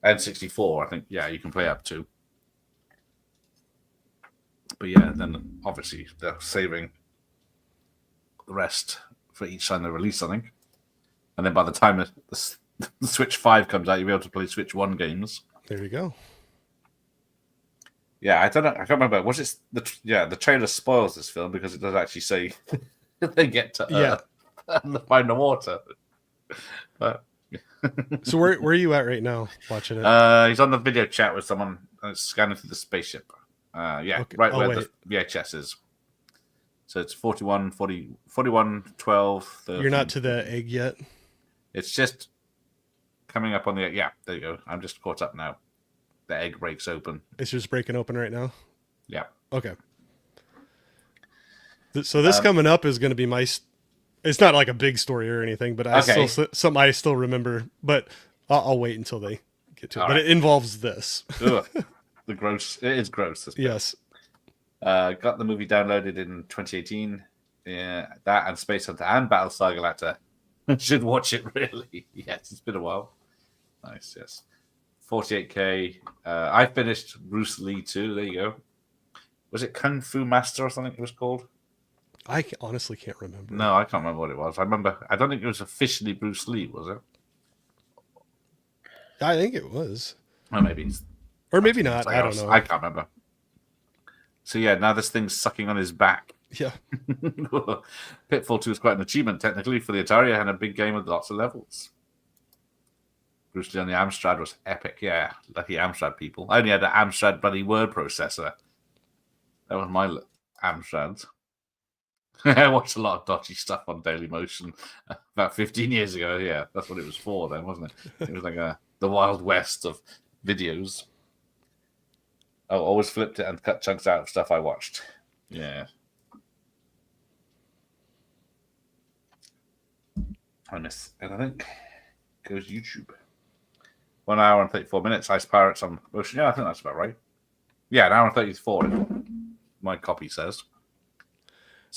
N64. I think you can play up to. But yeah, then obviously they're saving the rest for each time they release, I think. And then by the time the Switch 5 comes out, you'll be able to play Switch 1 games. There you go. Yeah, I don't know. I can't remember. Was it the trailer spoils this film because it does actually say they get to and find the water. But so where are you at right now watching it? He's on the video chat with someone and it's scanning through the spaceship. Okay. Right where the VHS is. So it's 41, 12, 13. You're not to the egg yet? It's just coming up on the... Yeah, there you go. I'm just caught up now. The egg breaks open. It's just breaking open right now? Yeah. Okay. So this coming up is going to be my... It's not like a big story or anything, but something I still remember. But I'll wait until they get to it. But it involves this. The gross... It is gross. Yes. Got the movie downloaded in 2018. Yeah, that and Space Hunter and Battlestar Galactica. Should watch it, really. Yes, it's been a while. Nice, yes. 48K. I finished Bruce Lee too. There you go. Was it Kung Fu Master or something it was called? I honestly can't remember. No, I can't remember what it was. I don't think it was officially Bruce Lee, was it? I think it was. Or maybe. Or maybe not. I don't know. I can't remember. So yeah, now this thing's sucking on his back. Yeah. Pitfall 2 is quite an achievement technically for the Atari and a big game with lots of levels. Bruce Lee on the Amstrad was epic. Yeah, lucky Amstrad people. I only had an Amstrad bloody word processor. That was my Amstrad. I watched a lot of dodgy stuff on Daily Motion about 15 years ago. Yeah, that's what it was for then, wasn't it? It was like the Wild West of videos. I always flipped it and cut chunks out of stuff I watched. Yeah. And I think goes YouTube. 1 hour and 34 minutes. Ice Pirates on Motion. Yeah, I think that's about right. Yeah, an hour and 34. My copy says.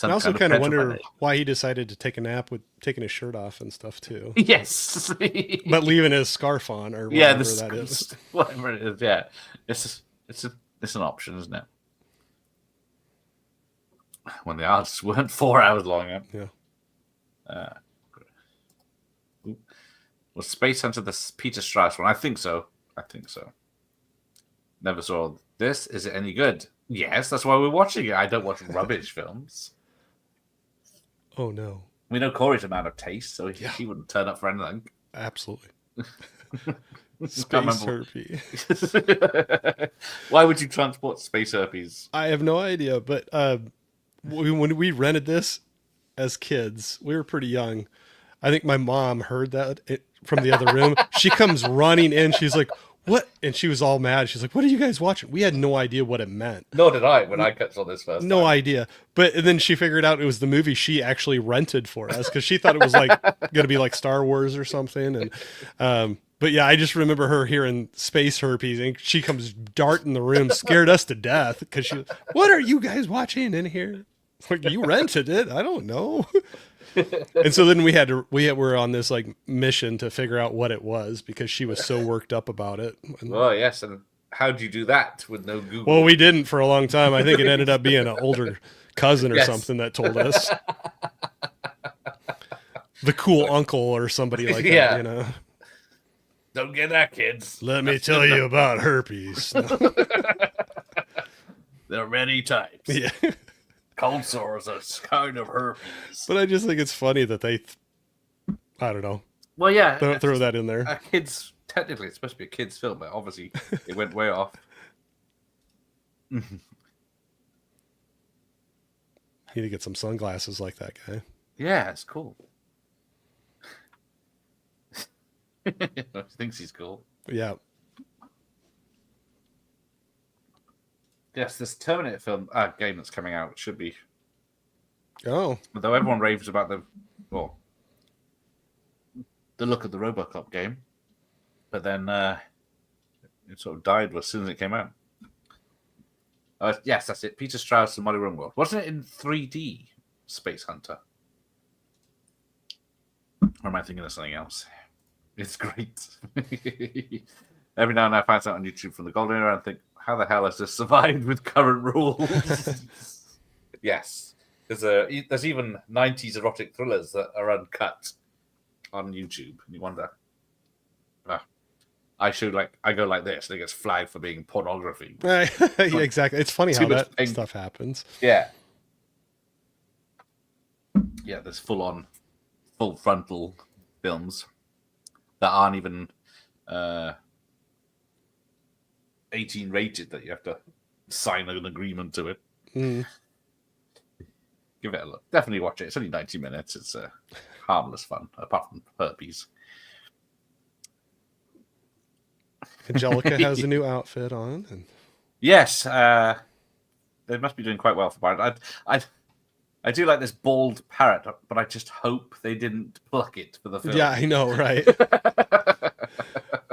I also kind of wonder why he decided to take a nap with taking his shirt off and stuff too. Yes, but leaving his scarf on or whatever that is. Whatever it is, yeah. It's an option, isn't it? When the odds weren't 4 hours long. Yeah. Was Space Hunter the Peter Strauss one? I think so. Never saw this. Is it any good? Yes, that's why we're watching it. I don't watch rubbish films. Oh, no. We know Corey's a man of taste, so he wouldn't turn up for anything. Absolutely. Space herpes. Why would you transport space herpes? I have no idea, but when we rented this as kids, we were pretty young. I think my mom heard that from the other room. She comes running in. She's like, what? And she was all mad. She's like, what are you guys watching? We had no idea what it meant. Nor did I when I saw this first No time. idea. But then she figured out it was the movie she actually rented for us because she thought it was like going to be like Star Wars or something. And but yeah, I just remember her hearing space herpes and she comes darting the room, scared us to death because she, what are you guys watching in here? Like, you rented it? I don't know. And so then we were on this like mission to figure out what it was because she was so worked up about it. Oh yes, and how'd you do that with no Google? Well, we didn't for a long time. I think it ended up being an older cousin or something that told us. The cool uncle or somebody like that, you know. Don't get that, kids. Let me tell you about herpes. There are many types. Yeah. Cold sores are a kind of herpes. But I just think it's funny that they, I don't know, Well, yeah, throw that in there. a kid's technically it's supposed to be a kid's film, but obviously it went way off. Need to get some sunglasses like that guy. Yeah, it's cool. He thinks he's cool. Yeah. Yes, this Terminator film game that's coming out should be. Oh. Though everyone raves about the look of the RoboCop game, but then it sort of died as soon as it came out. Yes, that's it. Peter Strauss and Molly Ringwald. Wasn't it in 3D Space Hunter? Or am I thinking of something else? It's great. Every now and then I find something on YouTube from the Golden Era and think, how the hell has this survived with current rules? Yes. There's even 90s erotic thrillers that are uncut on YouTube. And you wonder, I go like this, and it gets flagged for being pornography. Yeah, exactly. It's funny how that thing. stuff happens. Yeah. Yeah, there's full frontal films that aren't even 18 rated that you have to sign an agreement to it. Mm. Give it a look. Definitely watch it. It's only 90 minutes. It's harmless fun, apart from herpes. Angelica has a new outfit on. And... Yes, they must be doing quite well for parrot. I do like this bald parrot, but I just hope they didn't pluck it for the film. Yeah, I know, right?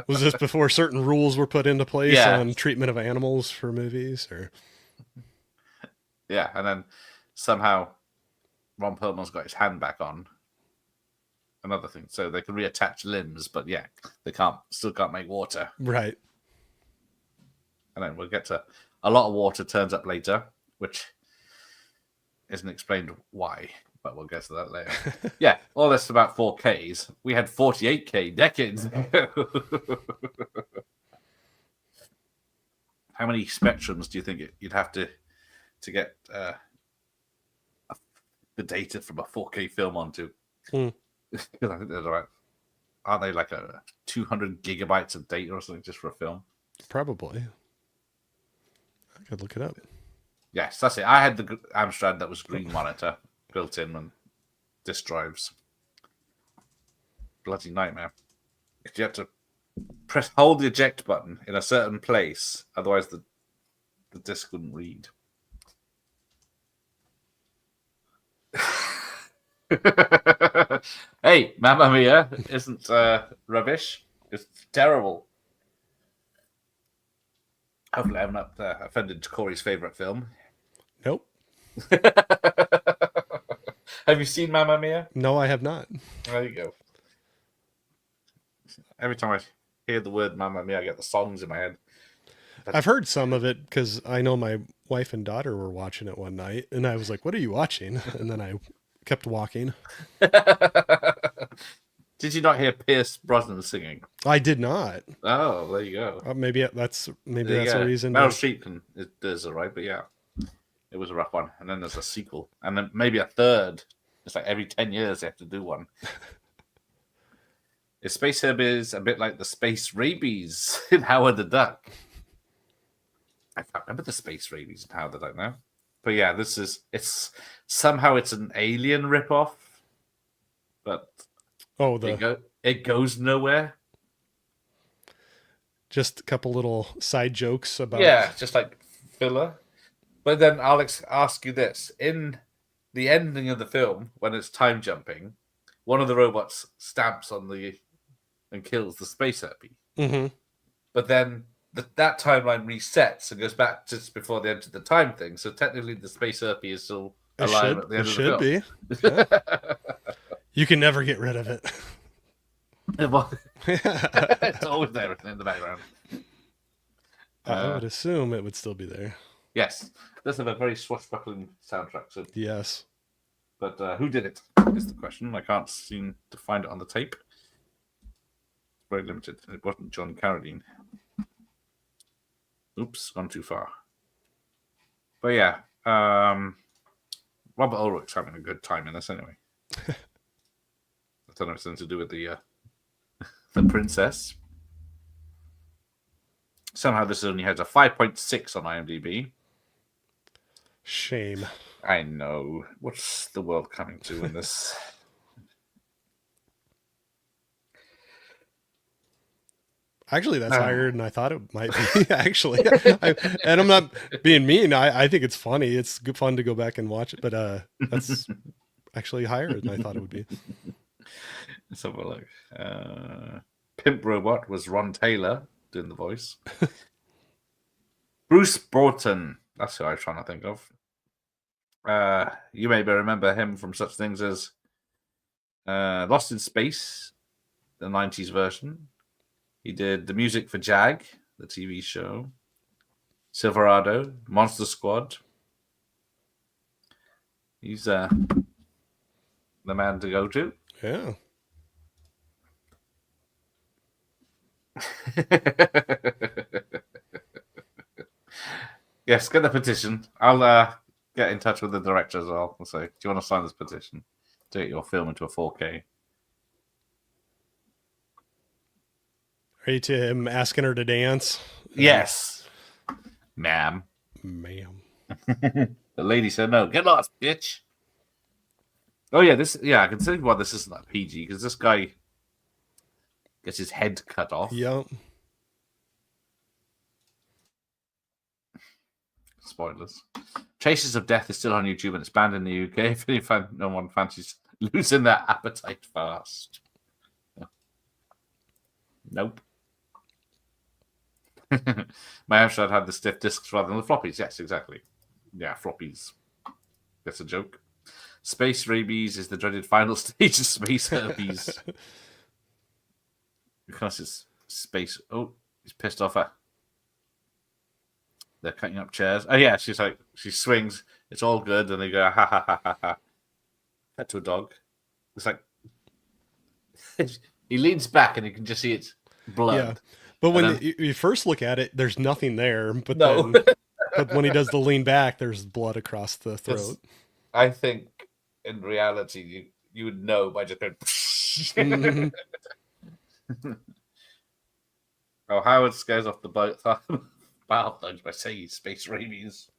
Was this before certain rules were put into place on treatment of animals for movies, or? Yeah, and then somehow Ron Perlman's got his hand back on. Another thing, so they can reattach limbs, but yeah, they still can't make water. Right. And then we'll get to a lot of water turns up later, which isn't explained why, but we'll get to that later. Yeah, all this about 4Ks. We had 48K decades ago. How many spectrums do you think you'd have to get the data from a 4K film onto? Because I think there's aren't they like 200 gigabytes of data or something just for a film? Probably. I could look it up. Yes, that's it. I had the Amstrad that was green monitor built in and disk drives. Bloody nightmare. Because you have to hold the eject button in a certain place, otherwise the disk wouldn't read. Hey, Mamma Mia isn't rubbish. It's terrible. Hopefully I haven't offended Corey's favourite film. Nope. Have you seen Mamma Mia? No, I have not. There you go. Every time I hear the word Mamma Mia, I get the songs in my head. I've heard some of it because I know my wife and daughter were watching it one night, and I was like, "What are you watching?" And then I kept walking. Did you not hear Pierce Brosnan singing? I did not. Oh, there you go. Maybe that's the reason. Meryl Streep does it right, but yeah, it was a rough one. And then there's a sequel, and then maybe a third. It's like every 10 years they have to do one. Is Space Herbies a bit like the space rabies in Howard the Duck? I can't remember the space rabies in Howard the Duck now. But yeah, it's somehow it's an Alien ripoff, but it goes nowhere. Just a couple little side jokes about just like filler. But then I'll ask you this: in the ending of the film, when it's time jumping, one of the robots stamps on and kills the space herpy. Mm-hmm. But then that timeline resets and goes back just before they enter the time thing. So technically, the space herpy is still alive at the end of the film. It should be. Yeah. You can never get rid of it. It's always there in the background. I would assume it would still be there. Yes, does have a very swashbuckling soundtrack. So. Yes. But who did it is the question. I can't seem to find it on the tape. It's very limited. It wasn't John Carradine. Oops, gone too far. But yeah, Robert Ulrich's having a good time in this anyway. I don't know if it's something to do with the princess. Somehow this only has a 5.6 on IMDb. Shame. I know. What's the world coming to in this? Actually, that's higher than I thought it might be. Actually, and I'm not being mean. I think it's funny. It's good fun to go back and watch it, but that's actually higher than I thought it would be. Let's have a look. Pimp Robot was Ron Taylor doing the voice. Bruce Broughton. That's who I was trying to think of. You maybe remember him from such things as Lost in Space, the 90s version. He did the music for Jag, the TV show, Silverado, Monster Squad. He's the man to go to. Yeah. Yes, get the petition. I'll get in touch with the director as well and say, do you want to sign this petition to get your film into a 4K? Are you to him asking her to dance? Yes, ma'am. Ma'am. The lady said no. Get lost, bitch. Oh yeah, I can see why this isn't that PG because this guy gets his head cut off. Yep. Spoilers. Traces of Death is still on YouTube and it's banned in the UK. If no one fancies losing their appetite fast. Nope. My Amstrad had the stiff discs rather than the floppies. Yes, exactly. Yeah, floppies. That's a joke. Space rabies is the dreaded final stage of space herpes. Because it's space. Oh, he's pissed off at. They're cutting up chairs. Oh yeah, she swings. It's all good, and they go ha ha ha ha ha. Cut to a dog. It's like he leans back, and you can just see it's blood. Yeah, but when you first look at it, there's nothing there. But no. then, but when he does the lean back, there's blood across the throat. I think in reality, you would know by just going. Mm-hmm. Oh, Howard scares off the boat. Battle thugs by saying space rabies.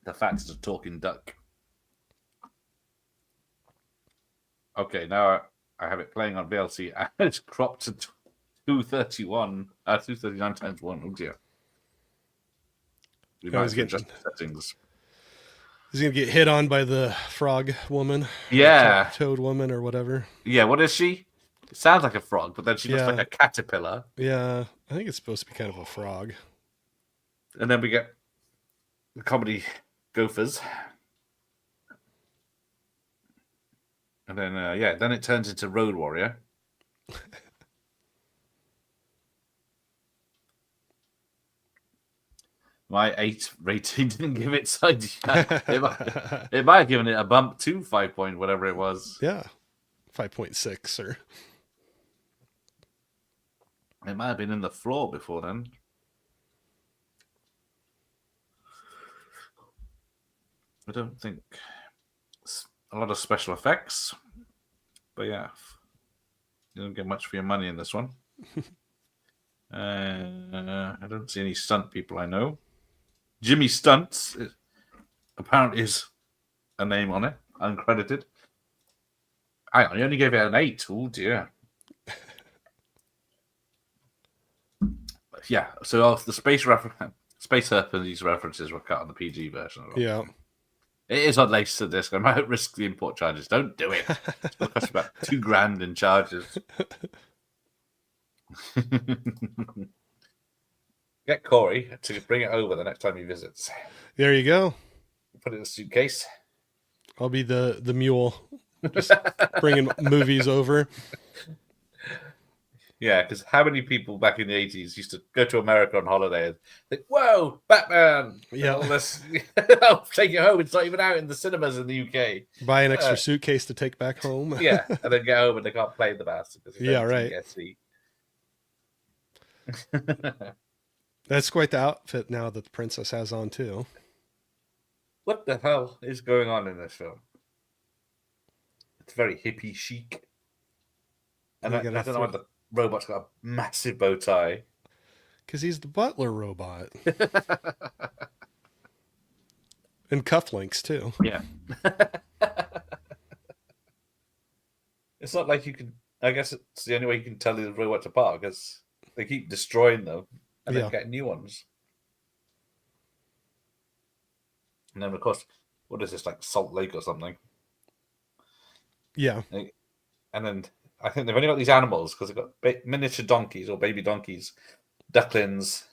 The fact is a talking duck. Okay, now I have it playing on VLC and it's cropped to 239 times 1. Oh dear. We might adjust the settings. He's gonna get hit on by the frog woman. Yeah. Toad woman or whatever. Yeah, what is she? It sounds like a frog, but then she looks like a caterpillar. Yeah, I think it's supposed to be kind of a frog. And then we get the comedy gophers. And then, then it turns into Road Warrior. My 8 rating didn't give it side. It might have given it a bump to 5 point, whatever it was. Yeah, 5.6 or. It might have been in the floor before then. I don't think a lot of special effects, but yeah, you don't get much for your money in this one. I don't see any stunt people I know. Jimmy Stunts apparently is a name on it, uncredited. I only gave it an 8. Oh dear. Yeah, so the space herpes references were cut on the PG version. Yeah. It is on laser disc. I might risk the import charges. Don't do it. It's going to cost about $2,000 in charges. Get Corey to bring it over the next time he visits. There you go. Put it in a suitcase. I'll be the mule, just bringing movies over. Yeah, because how many people back in the 80s used to go to America on holiday and think, whoa, Batman! Yeah. All this, I'll take it home. It's not even out in the cinemas in the UK. Buy an extra suitcase to take back home. Yeah, and then get home and they can't play the bastard. Yeah, right. That's quite the outfit now that the princess has on, too. What the hell is going on in this film? It's very hippie chic. And I don't know why the robot's got a massive bow tie. Because he's the butler robot. And cufflinks, too. Yeah. It's not like you can... I guess it's the only way you can tell the robots apart, because they keep destroying them and then getting new ones. And then, of course, what is this, like Salt Lake or something? Yeah. And then I think they've only got these animals because they've got miniature donkeys or baby donkeys, ducklings.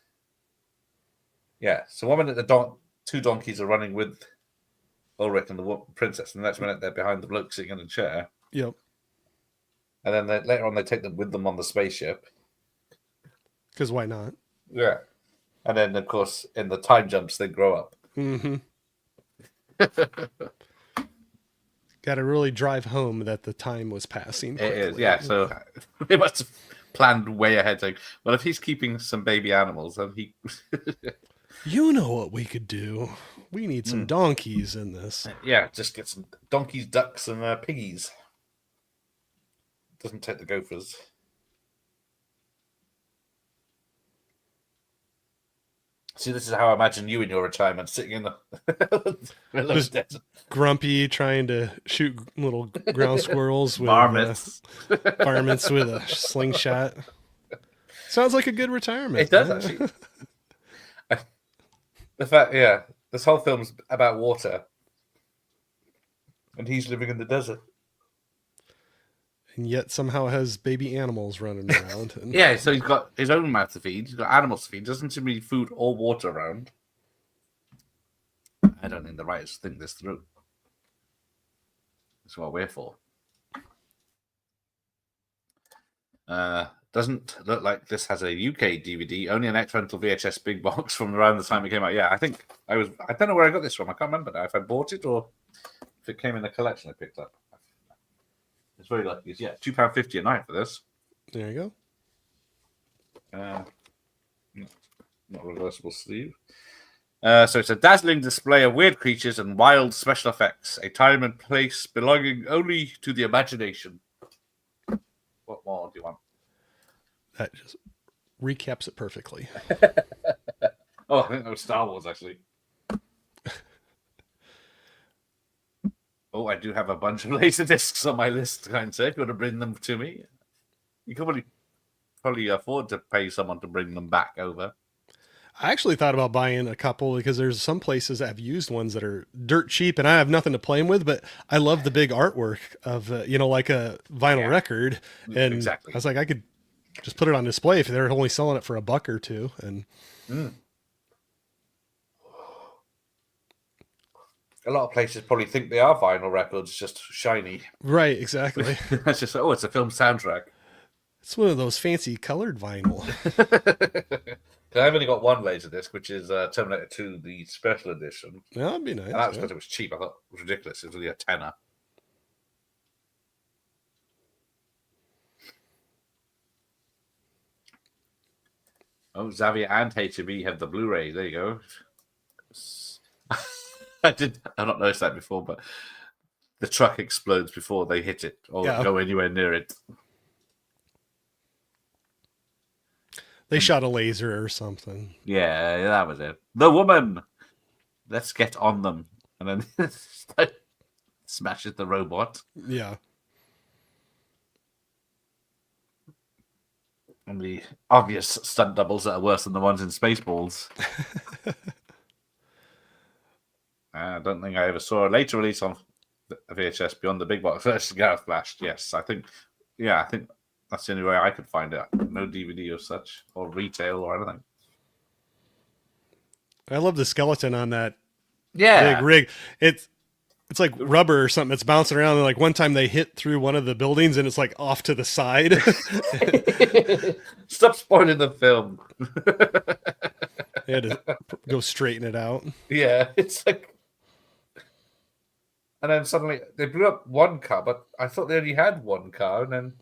Yeah. So one minute the two donkeys are running with Ulrich and the princess, and the next minute they're behind the bloke sitting in a chair. Yep. And then later on they take them with them on the spaceship. Because why not? Yeah. And then, of course, in the time jumps, they grow up. Mm-hmm. Got to really drive home that the time was passing quickly. It is, yeah. So they must have planned way ahead. Saying, well, if he's keeping some baby animals, then he... You know what we could do. We need some donkeys in this. Yeah, just get some donkeys, ducks, and piggies. Doesn't take the gophers. See, this is how I imagine you in your retirement, sitting in the middle of the desert. Grumpy, trying to shoot little ground squirrels with Varmints. Varmints with a slingshot. Sounds like a good retirement. It does, actually. The fact, yeah, this whole film's about water. And he's living in the desert. And yet somehow has baby animals running around. And... Yeah, so he's got his own mouth to feed. He's got animals to feed. Doesn't seem to be food or water around. I don't think the writers think this through. That's what we're for. Doesn't look like this has a UK DVD. Only an ex-rental VHS big box from around the time it came out. Yeah, I think I don't know where I got this from. I can't remember now if I bought it or if it came in a collection I picked up. It's very lucky. Yeah, £2.50 a night for this. There you go. Not reversible sleeve. So it's a dazzling display of weird creatures and wild special effects. A time and place belonging only to the imagination. What more do you want? That just recaps it perfectly. Oh, I think that was Star Wars, actually. Oh, I do have a bunch of laser discs on my list, kind of. If you want to bring them to me, you can probably afford to pay someone to bring them back over. I actually thought about buying a couple because there's some places that have used ones that are dirt cheap, and I have nothing to play them with, but I love the big artwork of, like a vinyl record. And exactly. I was like, I could just put it on display if they're only selling it for $1 or $2. And a lot of places probably think they are vinyl records, just shiny. Right, exactly. That's just, it's a film soundtrack. It's one of those fancy colored vinyl. I've only got one Laserdisc, which is Terminator 2, the special edition. Yeah, that'd be nice. And that was because it was cheap. I thought it was ridiculous. It was only a tenner. Oh, Xavier and HB have the Blu-ray. There you go. I've not noticed that before, but the truck explodes before they hit it or go anywhere near it. They shot a laser or something. Yeah, that was it. The woman! Let's get on them. And then smashes the robot. Yeah. And the obvious stunt doubles that are worse than the ones in Spaceballs. I don't think I ever saw a later release on VHS beyond the big box versus Gareth Flashed. Yes, I think that's the only way I could find it. No DVD or such, or retail or anything. I love the skeleton on that big rig. It's like rubber or something. It's bouncing around. And like one time they hit through one of the buildings and it's like off to the side. Stop spoiling the film. They had to go straighten it out. Yeah, it's like... And then suddenly they blew up one car, but I thought they only had one car, and then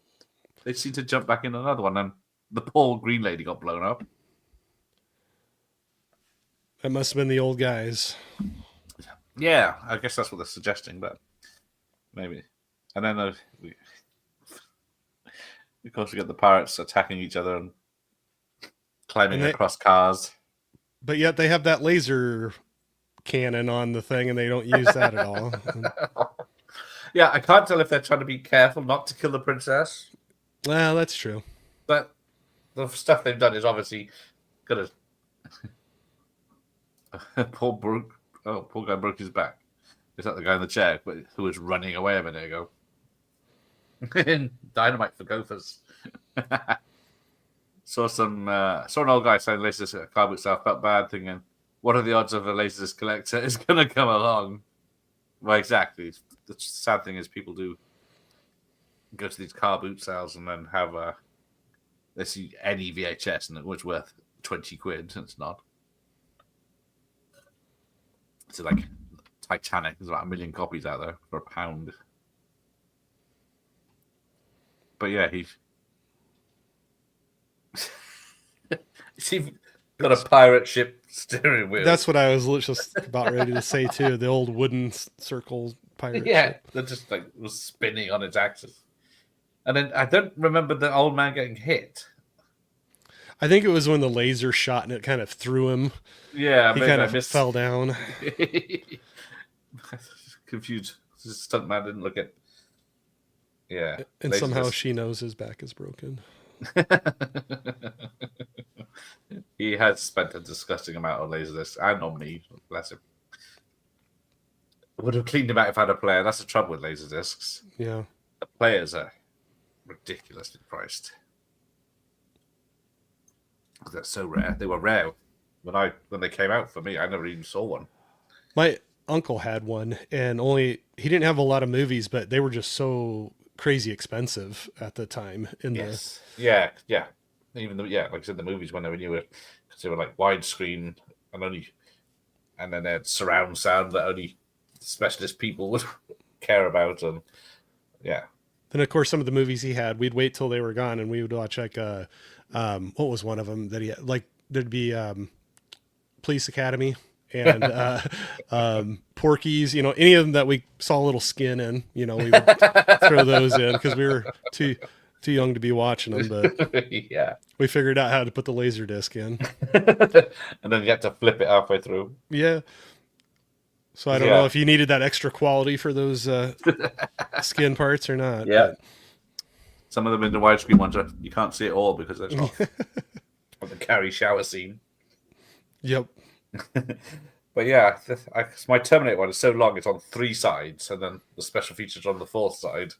they seemed to jump back in another one, and the poor green lady got blown up. That must have been the old guys. Yeah, I guess that's what they're suggesting, but maybe. And then of course, we get the pirates attacking each other and climbing across cars. But yet they have that laser cannon on the thing, and they don't use that at all. Yeah, I can't tell if they're trying to be careful not to kill the princess. Well, that's true. But the stuff they've done is obviously gonna. Poor guy broke his back. Is that the guy in the chair who was running away a minute ago? Dynamite for gophers. saw an old guy selling lasers at a car boot sale. Felt bad, thinking, "What are the odds of a lasers collector is going to come along?" Well, exactly. The sad thing is, people do go to these car boot sales and then have they see any VHS and it was worth 20 quid. It's not. So like Titanic, there's about 1 million copies out there for £1. But yeah, he's got a pirate ship steering wheel. That's what I was just about ready to say too. The old wooden circle pirate ship. That just like was spinning on its axis. And then I don't remember the old man getting hit. I think it was when the laser shot and it kind of threw him. Yeah, he kind of fell down. Confused. The stuntman didn't look at. Yeah, and somehow she knows his back is broken. He has spent a disgusting amount on Laserdisc and on me. Bless him. I would have cleaned him out if I had a player. That's the trouble with Laserdiscs. Yeah, the players are ridiculously priced. They're so rare. They were rare when they came out for me. I never even saw one. My uncle had one, and he didn't have a lot of movies, but they were just so crazy expensive at the time. Yeah. Even like I said, the movies when they were newer, because they were like widescreen and then they had surround sound that only specialist people would care about, and yeah. Then of course some of the movies he had, we'd wait till they were gone, and we would watch like what was one of them that he had? Like there'd be Police Academy and Porky's, any of them that we saw a little skin in, we would throw those in because we were too young to be watching them, but yeah, we figured out how to put the laser disc in. And then you have to flip it halfway through. Yeah. So I don't know if you needed that extra quality for those skin parts or not. Yeah. But some of them in the widescreen ones, you can't see it all because they're off. The Carrie shower scene. Yep. But yeah, my Terminator one is so long, it's on 3 sides, and then the special features on the 4th side.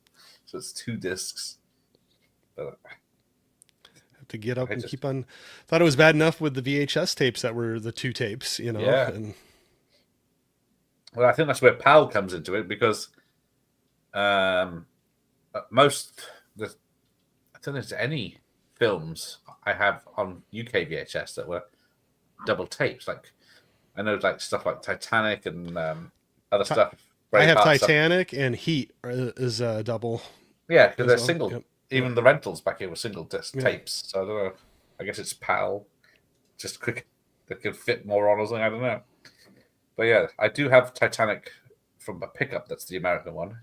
So it's 2 discs. But have to get up and keep on. Thought it was bad enough with the VHS tapes that were the 2 tapes, Yeah. And well, I think that's where PAL comes into it, because I don't think there's any films I have on UK VHS that were double tapes. Like I know, like stuff like Titanic and other stuff. I have Titanic and Heat is double. Yeah, because they're single. Yep. Even the rentals back here were single disc tapes. So I don't know. I guess it's PAL, just quick. They could fit more on or something. I don't know. But yeah, I do have Titanic from a pickup. That's the American one.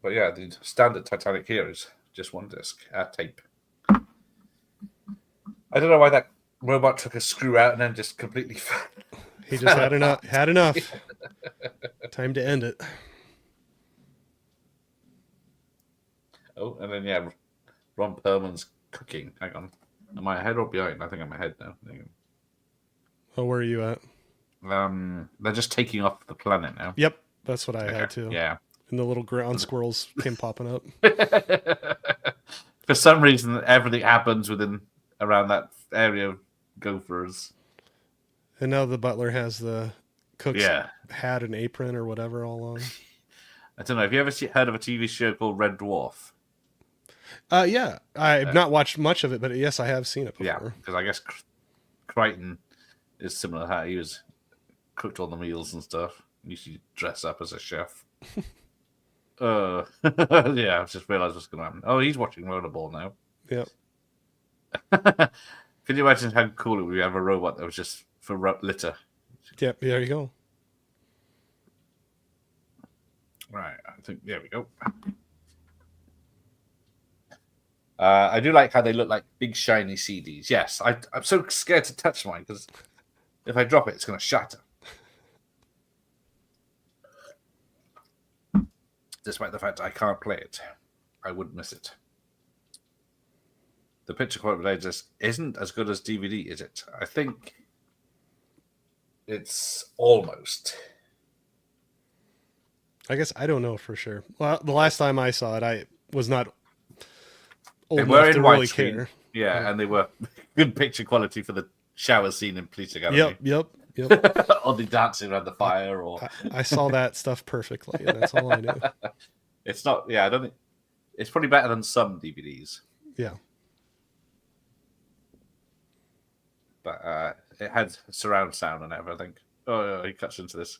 But yeah, the standard Titanic here is just 1 disc tape. I don't know why that robot took a screw out and then just completely. He just had enough. Had enough. Time to end it. Oh, and then Ron Perlman's cooking. Hang on, am I ahead or behind? I think I'm ahead now. Oh, where are you at? They're just taking off the planet now. Yep, that's what I had too. Yeah, and the little ground squirrels came popping up. For some reason, everything happens around that area of gophers. And now the butler has the cook's hat and apron or whatever all on. I don't know. Have you ever heard of a TV show called Red Dwarf? Yeah, I've not watched much of it, but yes, I have seen it before. Yeah, because I guess Crichton is similar. How he was cooked all the meals and stuff. He used to dress up as a chef. Yeah, I just realised what's going to happen. Oh, he's watching Rollerball now. Yep. Can you imagine how cool it would be to have a robot that was just for litter? Yep, there you go. Right, I think there we go. I do like how they look like big shiny CDs. Yes, I'm so scared to touch mine because if I drop it, it's going to shatter. Despite the fact I can't play it, I wouldn't miss it. The picture quality just isn't as good as DVD, is it? I think it's almost. I guess I don't know for sure. Well, the last time I saw it, I was not old They were enough in to really widescreen. care. Yeah, and they were good picture quality for the shower scene in Police Academy. Yep. Or the dancing around the fire, or I saw that stuff perfectly, and that's all I knew. it's not. Yeah, I don't think it's probably better than some DVDs, Yeah. but it had surround sound and everything. Oh, he cuts into this,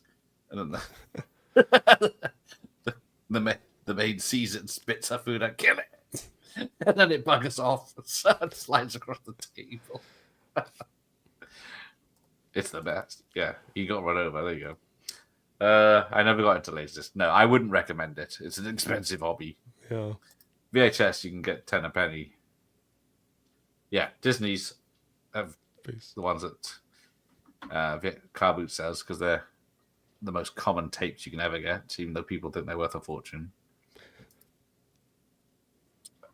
and then the maid sees it and spits her food and kill it, and then it buggers off and slides across the table. It's the best. Yeah, he got run over. There you go. I never got into Laserdisc. No, I wouldn't recommend it. It's an expensive hobby. Yeah. VHS, you can get 10 a penny. Yeah, Disney's have the ones that Car Boot sells because they're the most common tapes you can ever get, even though people think they're worth a fortune.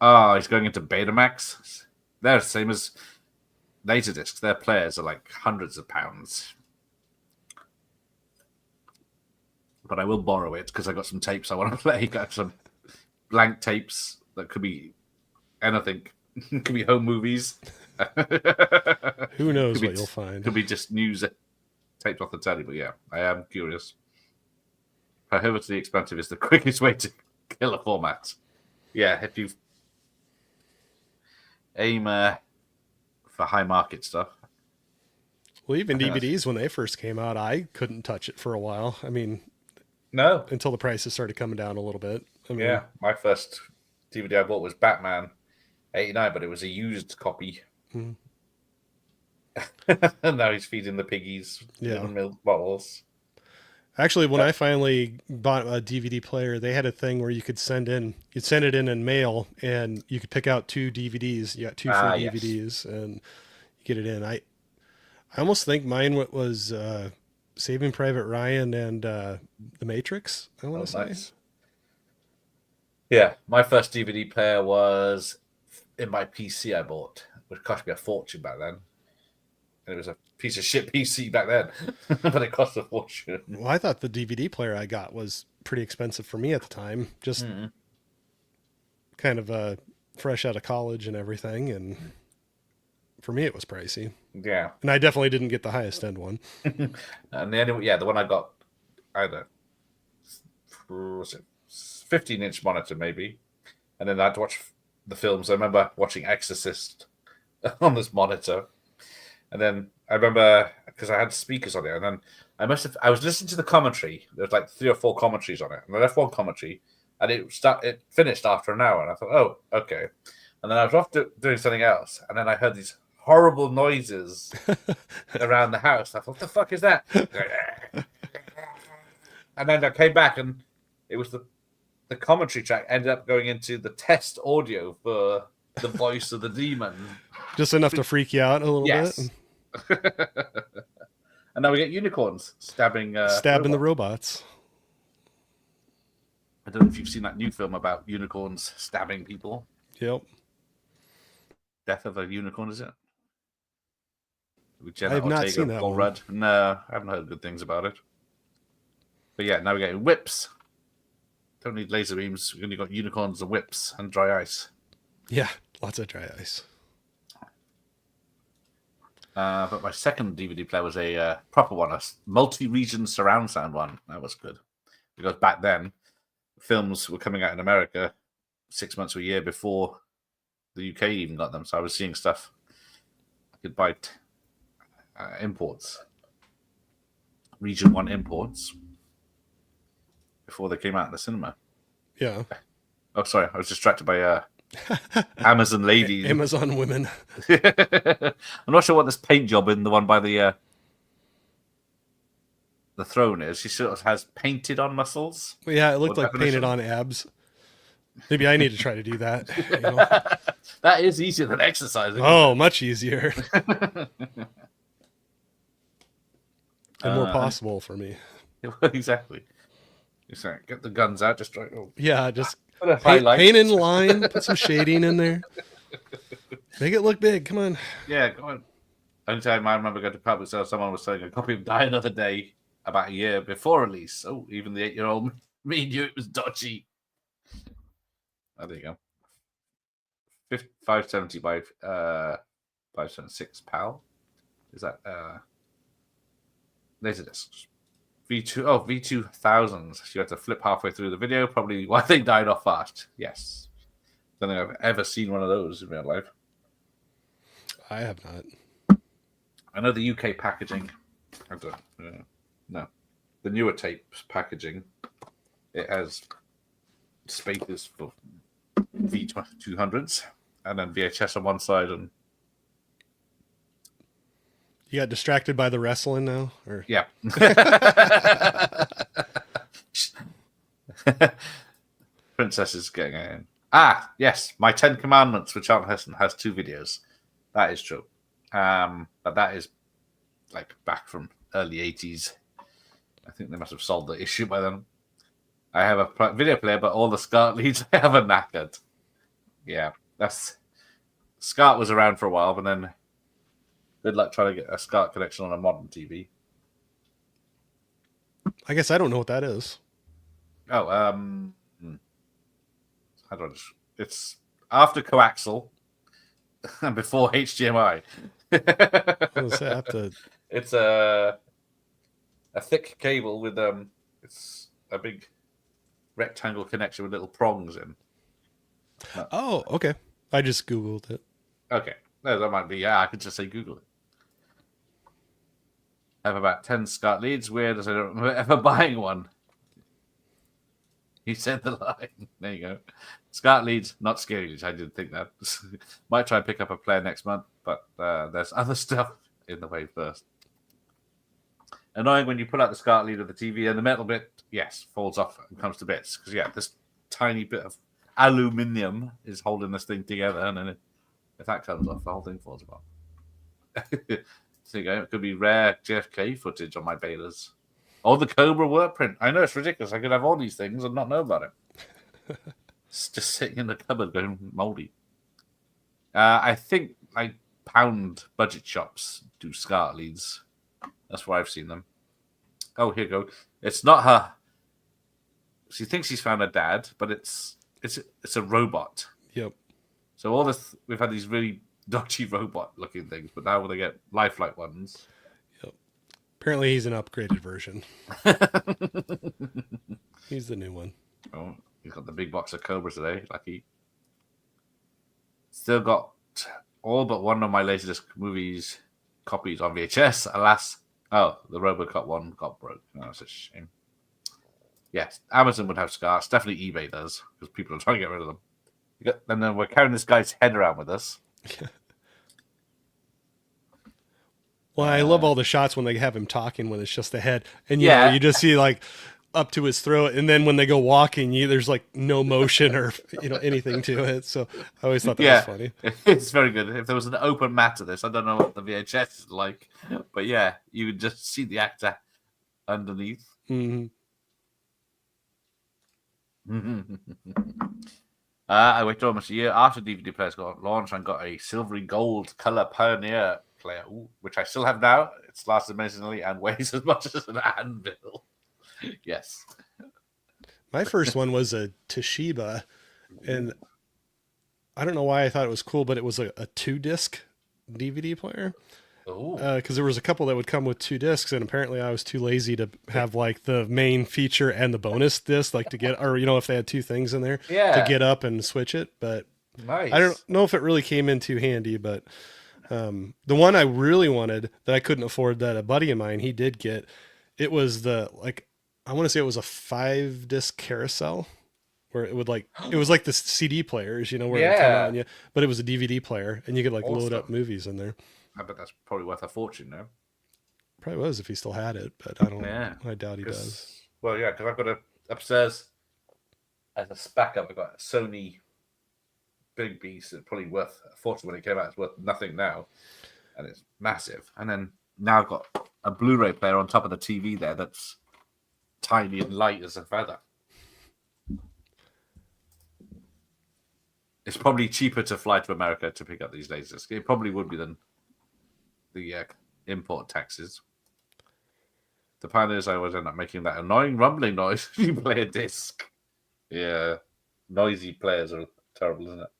Oh, he's going into Betamax. They're the same as Laserdiscs. Their players are like hundreds of pounds. But I will borrow it because I got some tapes I want to play. Got some blank tapes that could be anything. Could be home movies. Who knows Could what you'll find? Could be just news taped off the telly. But yeah, I am curious. Prohibitively expensive is the quickest way to kill a format. Yeah, if you aim for high market stuff. Well, even DVDs, when they first came out, I couldn't touch it for a while. I mean, No. until the prices started coming down a little bit. I mean, Yeah, my first DVD I bought was Batman 89, but it was a used copy. Mhm. And now he's feeding the piggies milk bottles. Actually, when I finally bought a DVD player, they had a thing where you'd send it in mail, and you could pick out 2 DVDs. You got 2 free Yes. DVDs, and you get it in. I almost think mine was Saving Private Ryan and The Matrix, I want to say. Nice. Yeah, my first DVD player was in my PC I bought, which cost me a fortune back then. And it was a piece of shit PC back then, but it cost a fortune. Well, I thought the DVD player I got was pretty expensive for me at the time. Just kind of fresh out of college and everything, and for me it was pricey. Yeah. And I definitely didn't get the highest end one. And the one I got, I don't know, was it 15-inch monitor maybe, and then I'd watch the films. I remember watching Exorcist on this monitor, and then I remember because I had speakers on it, and then I was listening to the commentary. There was like 3 or 4 commentaries on it, and I left one commentary, and it finished after an hour, and I thought, oh, okay, and then I was off doing something else, and then I heard these horrible noises around the house. I thought, what the fuck is that? And then I came back, and it was the commentary track ended up going into the test audio for the voice of the demon. Just enough to freak you out a little bit. And now we get unicorns stabbing the robots. I don't know if you've seen that new film about unicorns stabbing people. Yep. Death of a Unicorn, is it? With I have not seen that one. Rudd. No, I haven't heard good things about it. But yeah, now we're getting whips. Don't need laser beams. We only got unicorns and whips and dry ice. Yeah, lots of dry ice. But my second DVD player was a proper one, a multi-region surround sound one. That was good. Because back then, films were coming out in America 6 months or a year before the UK even got them. So I was seeing stuff. I could buy imports, Region 1 imports, before they came out in the cinema. Yeah. Oh, sorry. I was distracted by Amazon ladies. Amazon women. I'm not sure what this paint job in the one by the the throne is. She sort of has painted on muscles. Well, yeah, it looked What like painted definition? on abs. Maybe I need to try to do that. You know? That is easier than exercising. Oh, much easier and more possible for me. Exactly. Get the guns out. Just try. Oh, Yeah, just put a paint, highlight. paint in line, put some shading in there, make it look big. Come on. Yeah, go on. Only time I remember going to public sale, someone was selling a copy of Die Another Day about a year before release. Oh, even the 8-year-old me knew it was dodgy. Oh, there you go. 570 by 576 PAL. Is that Laserdiscs? V2000s. You had to flip halfway through the video, probably why they died off fast. Yes. Don't think I've ever seen one of those in real life. I have not. I know the UK packaging. I don't. No, the newer tapes packaging. It has spaces for V200s and then VHS on one side, and You got distracted by the wrestling now, or yeah. Princess is getting in. Ah, yes, my 10 Commandments with Charlton Heston has 2 videos. That is true. But that is like back from early 80s. I think they must have solved the issue by then. I have a video player, but all the SCART leads I have are knackered. Yeah, that's SCART was around for a while, but then good luck trying to get a SCART connection on a modern TV. I guess I don't know what that is. Oh, how do I just, it's after coaxial and before HDMI. I have to. It's a thick cable with it's a big rectangle connection with little prongs in. Oh, okay. I just Googled it. Okay, no, that might be. Yeah, I could just say Google it. I have about 10 SCART leads. Weird as I don't remember ever buying one. You said the line. There you go. SCART leads, not scary leads. I didn't think that. Might try and pick up a player next month, but there's other stuff in the way first. Annoying when you pull out the SCART lead of the TV and the metal bit, yes, falls off and comes to bits. Because, yeah, this tiny bit of aluminium is holding this thing together, and then if that comes off, the whole thing falls apart. So you go. It could be rare JFK footage on my balers. Or the Cobra work print. I know, it's ridiculous. I could have all these things and not know about it. It's just sitting in the cupboard going moldy. I think like pound budget shops do SCART leads. That's where I've seen them. Oh, here you go. It's not her. She thinks she's found her dad, but it's a robot. Yep. So all this, we've had these really dodgy robot-looking things, but now they get lifelike ones. Yep. Apparently, he's an upgraded version. He's the new one. Oh, he's got the big box of Cobras today. Lucky. Still got all but one of my Laserdisc movies copies on VHS. Alas, the RoboCop one got broke. Oh, that's a shame. Yes, Amazon would have SCARTs. Definitely eBay does, because people are trying to get rid of them. And then we're carrying this guy's head around with us. Well, I love all the shots when they have him talking when it's just the head, and you know, you just see like up to his throat, and then when they go walking, there's like no motion or anything to it. So I always thought that was funny. It's very good. If there was an open mat to this, I don't know what the VHS is like, but yeah, you would just see the actor underneath. Mm-hmm. I waited almost a year after DVD players got launched and got a silvery gold color Pioneer player, which I still have now. It's lasted amazingly and weighs as much as an anvil. Yes. My first one was a Toshiba, and I don't know why I thought it was cool, but it was a 2-disc DVD player. Because there was a couple that would come with 2 discs, and apparently I was too lazy to have like the main feature and the bonus disc, like to get, or if they had 2 things in there to get up and switch it. But nice. I don't know if it really came in too handy. But the one I really wanted that I couldn't afford, that a buddy of mine he did get, it was I want to say it was a 5-disc carousel, where it would it was like the CD players, where it would come on, but it was a DVD player, and you could load up movies in there. I bet that's probably worth a fortune now. Probably was if he still had it, but I don't. Yeah. I doubt he does. Well, yeah, because I've got upstairs as a backup. I've got a Sony big beast. It's probably worth a fortune when it came out. It's worth nothing now, and it's massive. And then now I've got a Blu-ray player on top of the TV there that's tiny and light as a feather. It's probably cheaper to fly to America to pick up these lasers. It probably would be than the import taxes. The plan is I always end up making that annoying rumbling noise when you play a disc. Yeah, noisy players are terrible, isn't it?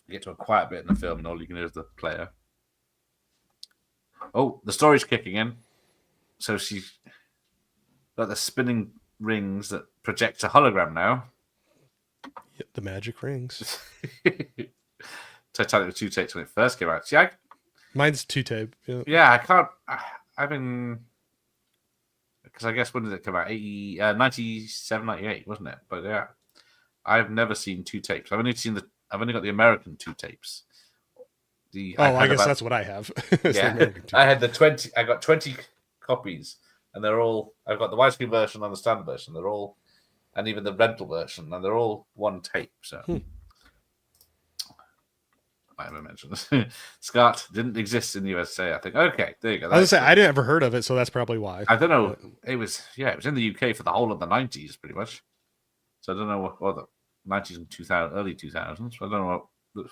You get to a quiet bit in the film and all you can hear is the player. Oh, the story's kicking in. So she's got the spinning rings that project a hologram now. Yep, the magic rings. Titanic was 2 tapes when it first came out. See, Mine's 2 tape. yeah, I can't. I've been. Because I guess when did it come out? 97, 98, wasn't it? But yeah, I've never seen 2 tapes. I've only got the American 2 tapes. I guess that's what I have. Yeah, I had the 20. I got 20 copies, and they're all. I've got the widescreen version and the standard version. They're all, and even the rental version, and they're all 1 tape. So, I haven't mentioned this. Scott didn't exist in the USA. I think. Okay, there you go. I was gonna say I didn't ever heard of it, so that's probably why. I don't know. It was in the UK for the whole of the 90s, pretty much. So I don't know what the 90s and 2000, early 2000s. I don't know what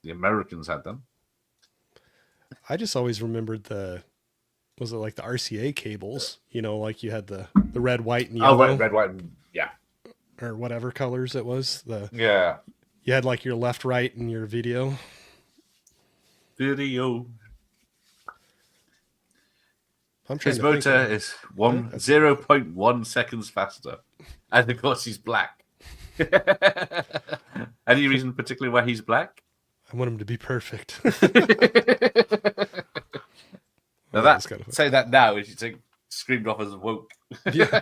the Americans had them. I just always remembered was it like the RCA cables? You know, like you had the red, white, and yellow. Oh, red, white, and yeah. Or whatever colors it was. Yeah. You had like your left, right, and your video. His motor is 0.1 seconds faster. And of course he's black. Any reason particularly why he's black? I want him to be perfect. Now say that now as you take screamed off as woke. Yeah.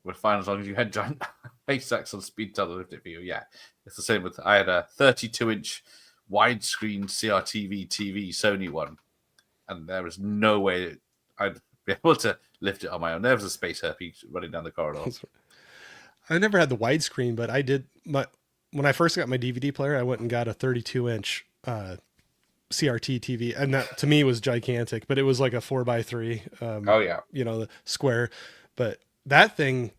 We're fine as long as you had giant haystacks on speed television for you. Yeah, it's the same with. I had a 32-inch widescreen CRTV TV Sony one, and there was no way I'd be able to lift it on my own. There was a space herpes running down the corridor. I never had the widescreen, but I did. When I first got my DVD player, I went and got a 32-inch CRT TV, and that to me was gigantic. But it was like a 4x3. Oh yeah, the square. But that thing,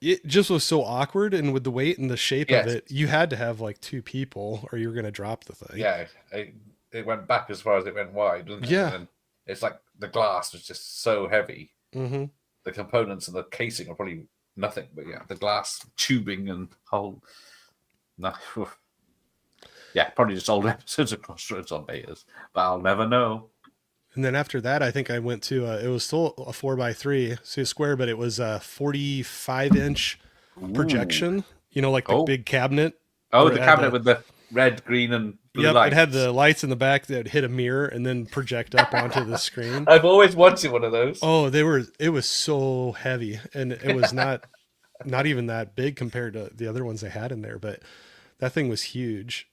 it just was so awkward, and with the weight and the shape of it, you had to have like 2 people, or you were going to drop the thing. Yeah, it went back as far as it went wide, didn't it? Yeah, and it's like the glass was just so heavy. Mm-hmm. The components and the casing are probably nothing, but yeah, the glass tubing and whole. No, yeah, probably just old episodes of Crossroads on betas, but I'll never know. And then after that, I think I went to it was still a 4x3, so square, but it was a 45-inch projection. Like the big cabinet. Oh, the cabinet with the red, green, and blue lights. It had the lights in the back that would hit a mirror and then project up onto the screen. I've always wanted one of those. Oh, it was so heavy, and it was not even that big compared to the other ones they had in there, but that thing was huge.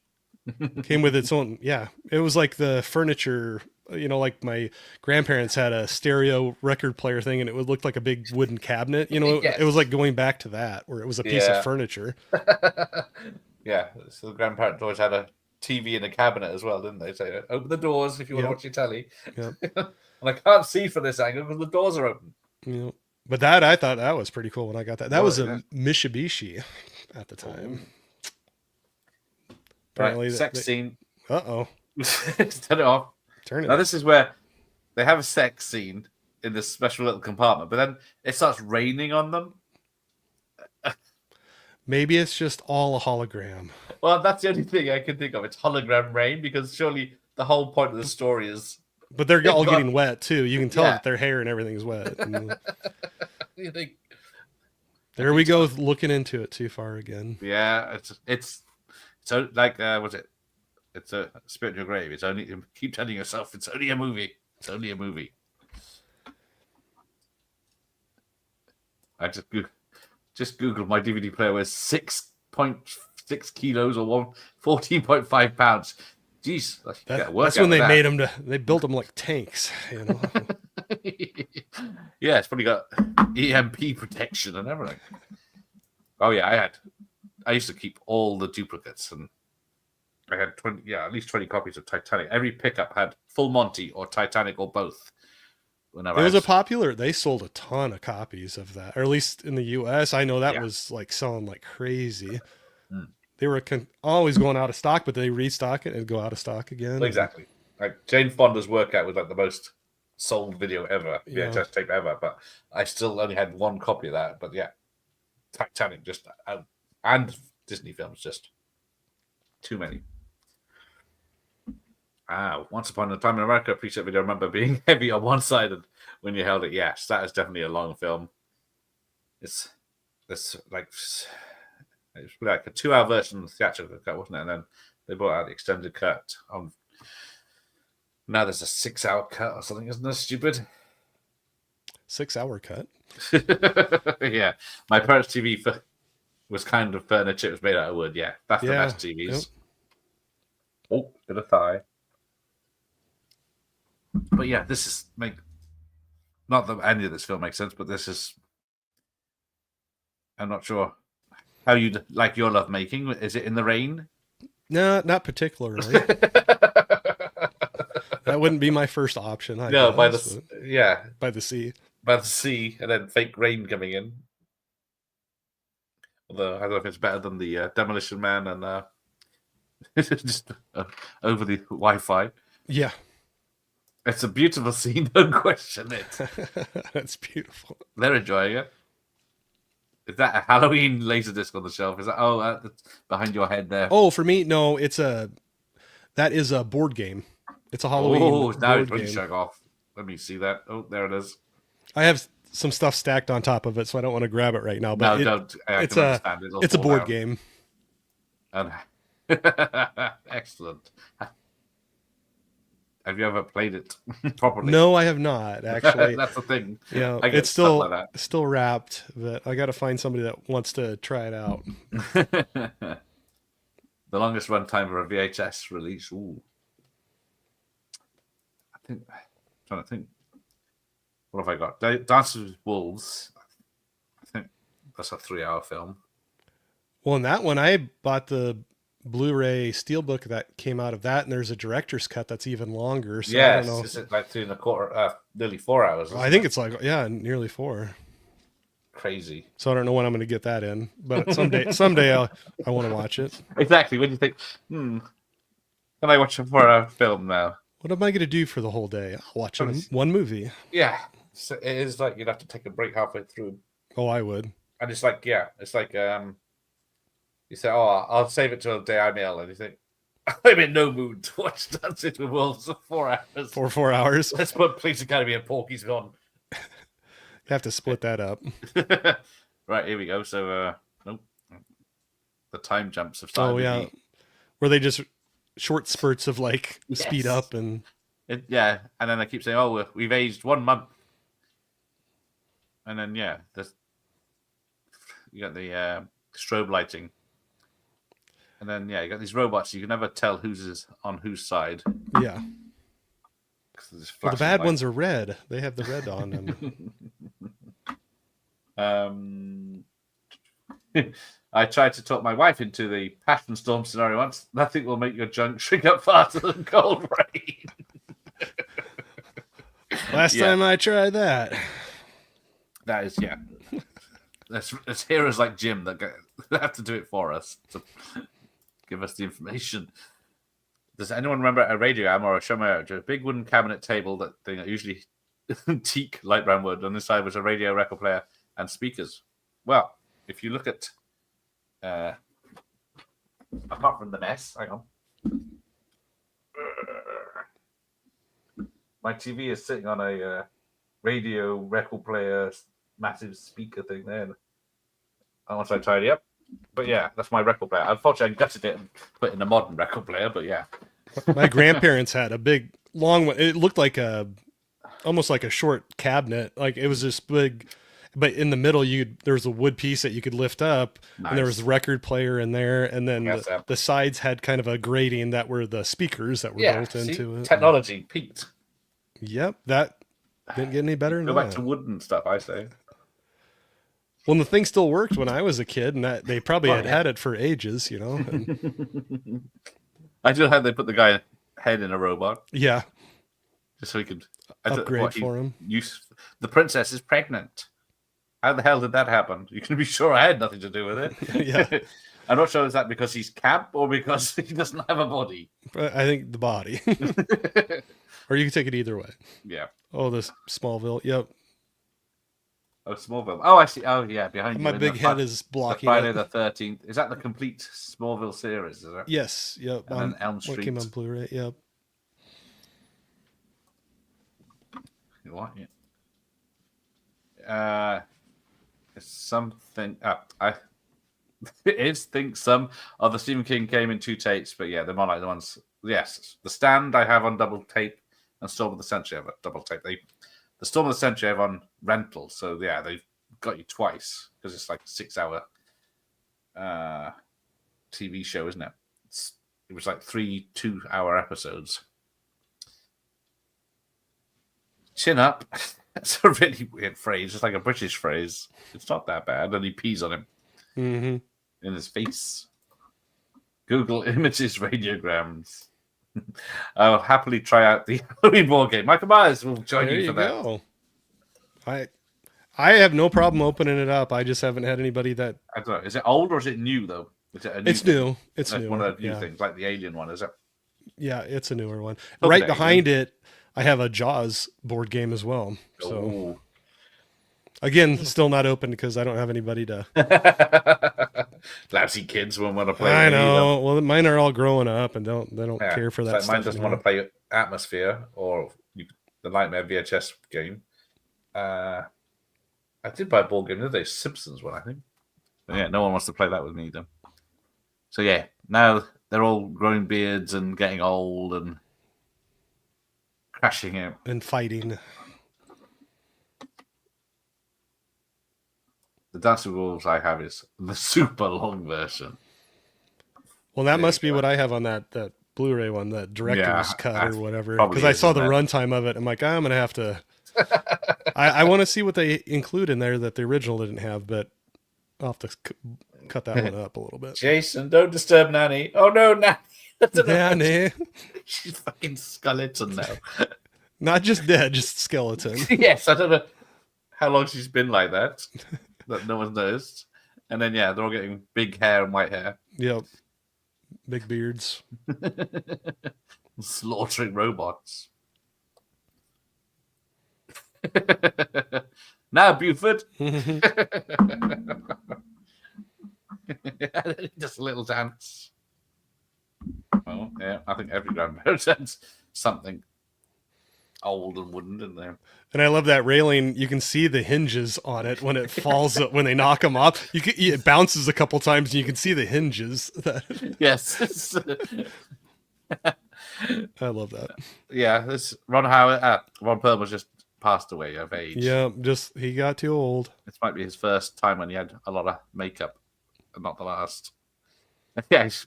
Came with its own, it was like the furniture, like my grandparents had a stereo record player thing, and it would look like a big wooden cabinet. It was like going back to that, where it was a piece of furniture. Yeah, so the grandparents always had a TV in a cabinet as well, didn't they? Say, open the doors if you want to watch your telly. Yep. And I can't see from this angle because the doors are open. Yeah. But I thought that was pretty cool when I got that. That was a Mitsubishi at the time. Right, sex scene. Uh-oh. Turn it off. Turn it Now, off. this is where they have a sex scene in this special little compartment, but then it starts raining on them. Maybe it's just all a hologram. Well, that's the only thing I can think of. It's hologram rain, because surely the whole point of the story is... But they're all getting wet, too. You can tell that their hair and everything's wet. You think... There we go, looking into it too far again. Yeah, it's so like what's it? It's a spit in your grave. It's only, keep telling yourself it's only a movie. It's only a movie. I just googled my DVD player was 6.6 kilos or 14.5 pounds. Jeez, like, That's when they made them they built them like tanks, you know. Yeah, it's probably got EMP protection and everything. Oh yeah, I used to keep all the duplicates, and I had at least 20 copies of Titanic. Every pickup had Full Monty or Titanic or both. It was they sold a ton of copies of that, or at least in the US. I know that was like selling like crazy. They were always going out of stock, but they restock it and go out of stock again. Exactly. Like Jane Fonda's workout was like the most sold video ever, VHS tape ever, but I still only had one copy of that. But yeah, Titanic just out, and Disney films just too many. Once Upon a Time in America preset video, I remember being heavy on one side and when you held it. Yes, that is definitely a long film. It's like a 2-hour version of the theatrical cut, wasn't it? And then they brought out the extended cut. Now there's a 6-hour cut or something, isn't that stupid? 6-hour cut? Yeah. My parents' TV was kind of furniture. It was made out of wood. Yeah, that's the best TVs. Yep. Oh, bit of thigh. But yeah, this is not that any of this film makes sense, but this is. I'm not sure how you like your love making. Is it in the rain? No, not particularly. That wouldn't be my first option. By the sea. By the sea, and then fake rain coming in. Although I don't know if it's better than the Demolition Man and just over the Wi-Fi. Yeah. It's a beautiful scene, don't question it. That's beautiful. They're enjoying it. Is that a Halloween Laserdisc on the shelf? Is that that's behind your head there? Oh, for me, no. That is a board game. It's a Halloween. Oh, now it's game. really shut off. Let me see that. Oh, there it is. I have some stuff stacked on top of it, so I don't want to grab it right now. But don't. It's a board game. And excellent. Have you ever played it properly? No, I have not, actually. That's the thing. Yeah, it's still wrapped, but I got to find somebody that wants to try it out. The longest run time for a VHS release. Ooh. I'm trying to think. What have I got? Dances with Wolves. I think that's a 3-hour film. Well, in that one, I bought the Blu-ray steelbook that came out of that, and there's a director's cut that's even longer. So I don't know. It's like 3.25, nearly 4 hours. I think it's like nearly 4. Crazy. So I don't know when I'm going to get that in, but someday I want to watch it. Exactly. When you think, can I watch a 4-hour film now? What am I going to do for the whole day? I'll watch one movie. Yeah, so it is like you'd have to take a break halfway through. Oh, I would. And it's like you say, "Oh, I'll save it till the day I'm ill," and you think, "I'm in no mood to watch Dancing with Wolves for 4 hours." For 4 hours. Let's put Police Academy and Porky's on. You have to split that up. Right, here we go. So, nope. The time jumps have started. Oh yeah, where they just short spurts of like speed up and and then I keep saying, "Oh, we've aged 1 month," and then you got the strobe lighting. And then, you got these robots. You can never tell who's on whose side. Yeah. Well, the bad ones are red. They have the red on them. I tried to talk my wife into the Passion Storm scenario once. Nothing will make your junk shrink up faster than cold rain. Last time I tried that. That is, There's heroes like Jim that have to do it for us to give us the information. Does anyone remember a radio am or a Shomer? A big wooden cabinet table that thing, usually teak, light brown wood. On this side was a radio, record player, and speakers. Well, if you look at, apart from the mess, hang on. My TV is sitting on a radio, record player, massive speaker thing there. Once I tidy up. But yeah, that's my record player. Unfortunately, I gutted it and put it in a modern record player, but yeah. My grandparents had a big, long one. It looked like almost like a short cabinet. Like it was this big, but in the middle there was a wood piece that you could lift up, and there Nice. was a record player in there, and then Yes, yeah. the sides had kind of a grating that were the speakers that were Yeah, built see? into it. Technology peaked. Yep, that didn't get any better than Go back that. to wooden stuff, I say. Well, the thing still worked when I was a kid, and that they probably Well, yeah. had it for ages, you know. And, I do how they put the guy head in a robot yeah, just so he could upgrade for him. The princess is pregnant. How the hell did that happen? You can be sure I had nothing to do with it. Yeah. I'm not sure is that because he's camp or because he doesn't have a body. But I think the body, or you can take it either way. Yeah. Oh, this Smallville. Yep, Oh, Smallville. Oh, I see. Oh, yeah, behind my you. in big the head Fri- is the blocking Friday it. the 13th. Is that the complete Smallville series? Is it? Yes, yep. And then Elm What came Street. on Blu-ray? Yep. You what? Yeah. It's something. Think some of the Stephen King came in 2 tapes, but yeah, they're more like the ones. Yes, The Stand I have on double tape, and Storm of the Century I have a double tape. The Storm of the Century I have on rental, so yeah, they've got you twice because it's like a 6-hour TV show, isn't it? It was like 3 2-hour episodes. Chin up. That's a really weird phrase. It's like a British phrase. It's not that bad. And he pees on him Mm-hmm. in his face. Google images radiograms. I'll happily try out the Halloween board game. Michael Myers will join There you you for that. go. I have no problem opening it up. I just haven't had anybody that. I don't know. Is it old or is it new though? Is it a new It's thing? new. It's Like new. one of the new Yeah. things, like the Alien one, is it? Yeah, it's a newer one. Okay, Right then. behind it, I have a Jaws board game as well. So Oh. again, still not open because I don't have anybody to. Lousy kids won't want to play. I it either. know. Well, mine are all growing up and they don't Yeah, care for it's that like stuff. mine doesn't want to play Atmosphere or the Nightmare VHS game. I did buy a board game the other day, Simpsons one, I think. But yeah, no one wants to play that with me either. So yeah, now they're all growing beards and getting old and crashing out. and fighting. The Dance with Wolves I have is the super long version. Well, that There must you be go. what I have on that Blu-ray one, the director's cut that's or whatever. probably Because I is, saw the isn't it? runtime of it. I'm like, I'm gonna have to. I want to see what they include in there that the original didn't have, but I'll have to cut that one up a little bit. Jason, don't disturb Nanny. Oh no, Nanny. Yeah, nah. She's fucking skeleton now. Not just dead, just skeleton. Yes, I don't know how long she's been like that no one's noticed. And then yeah, they're all getting big hair and white hair, Yep. Big beards. slaughtering robots. Now, Buford. Just a little dance. Well, yeah, I think every grandparent has something old and wooden in there. And I love that railing. You can see the hinges on it when it falls when they knock them off. It bounces a couple times, and you can see the hinges. Yes. I love that. Yeah, this Ron Perlman was just passed away of age. Yeah, just he got too old. This might be his first time when he had a lot of makeup, and not the last. Yeah, it's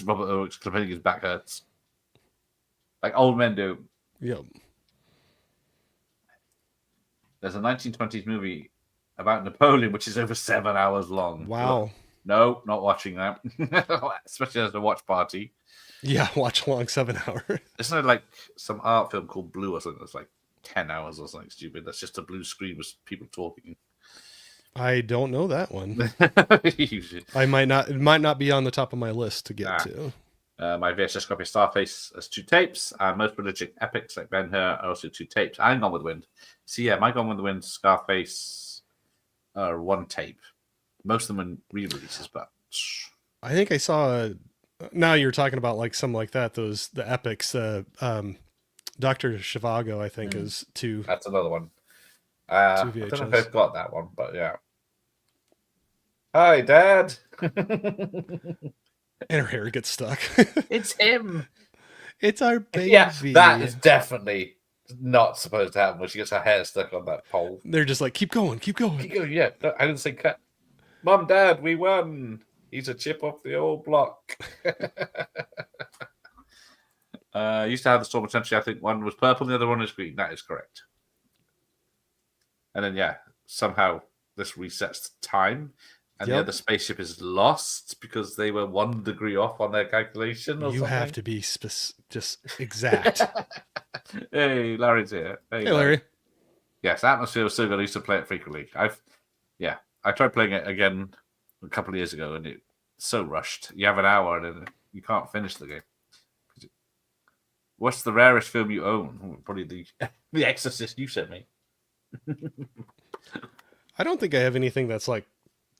Robert Urich complaining his back hurts, like old men do. Yep. There's a 1920s movie about Napoleon, which is over 7 hours long. Wow. No, not watching that, especially as a watch party. Yeah, watch along 7 hours. Isn't there like some art film called Blue or something that's like 10 hours or something stupid? That's just a blue screen with people talking. I don't know that one. Usually. It might not be on the top of my list to get Ah. to. My VHS copy of Starface has 2 tapes, and most religious epics like Ben Hur are also 2 tapes, and Gone with the Wind. So yeah, my Gone with the Wind, Scarface are 1 tape. Most of them are re-releases, but I think I saw. Now you're talking about like something like that. The epics. Dr. Zhivago, I think, is 2. that's another one. I don't know if VHS. I've got that one, but yeah. Hi, Dad. And her hair gets stuck. It's him. It's our baby. Yeah, that is definitely not supposed to happen when she gets her hair stuck on that pole. They're just like, keep going, keep going. Yeah, no, I didn't say cut. Mom, Dad, we won. He's a chip off the old block. Used to have the storm essentially. I think one was purple, the other one is green. That is correct. And then, yeah, somehow this resets time, and the other spaceship is lost because they were 1 degree off on their calculation. Or something. Have to be just exact. Hey, Larry's here. Hey, Larry. Yes, Atmosphere was so good. I used to play it frequently. I tried playing it again a couple of years ago, and it's so rushed. You have an hour, and then you can't finish the game. What's the rarest film you own? Probably the Exorcist you sent me. I don't think I have anything that's like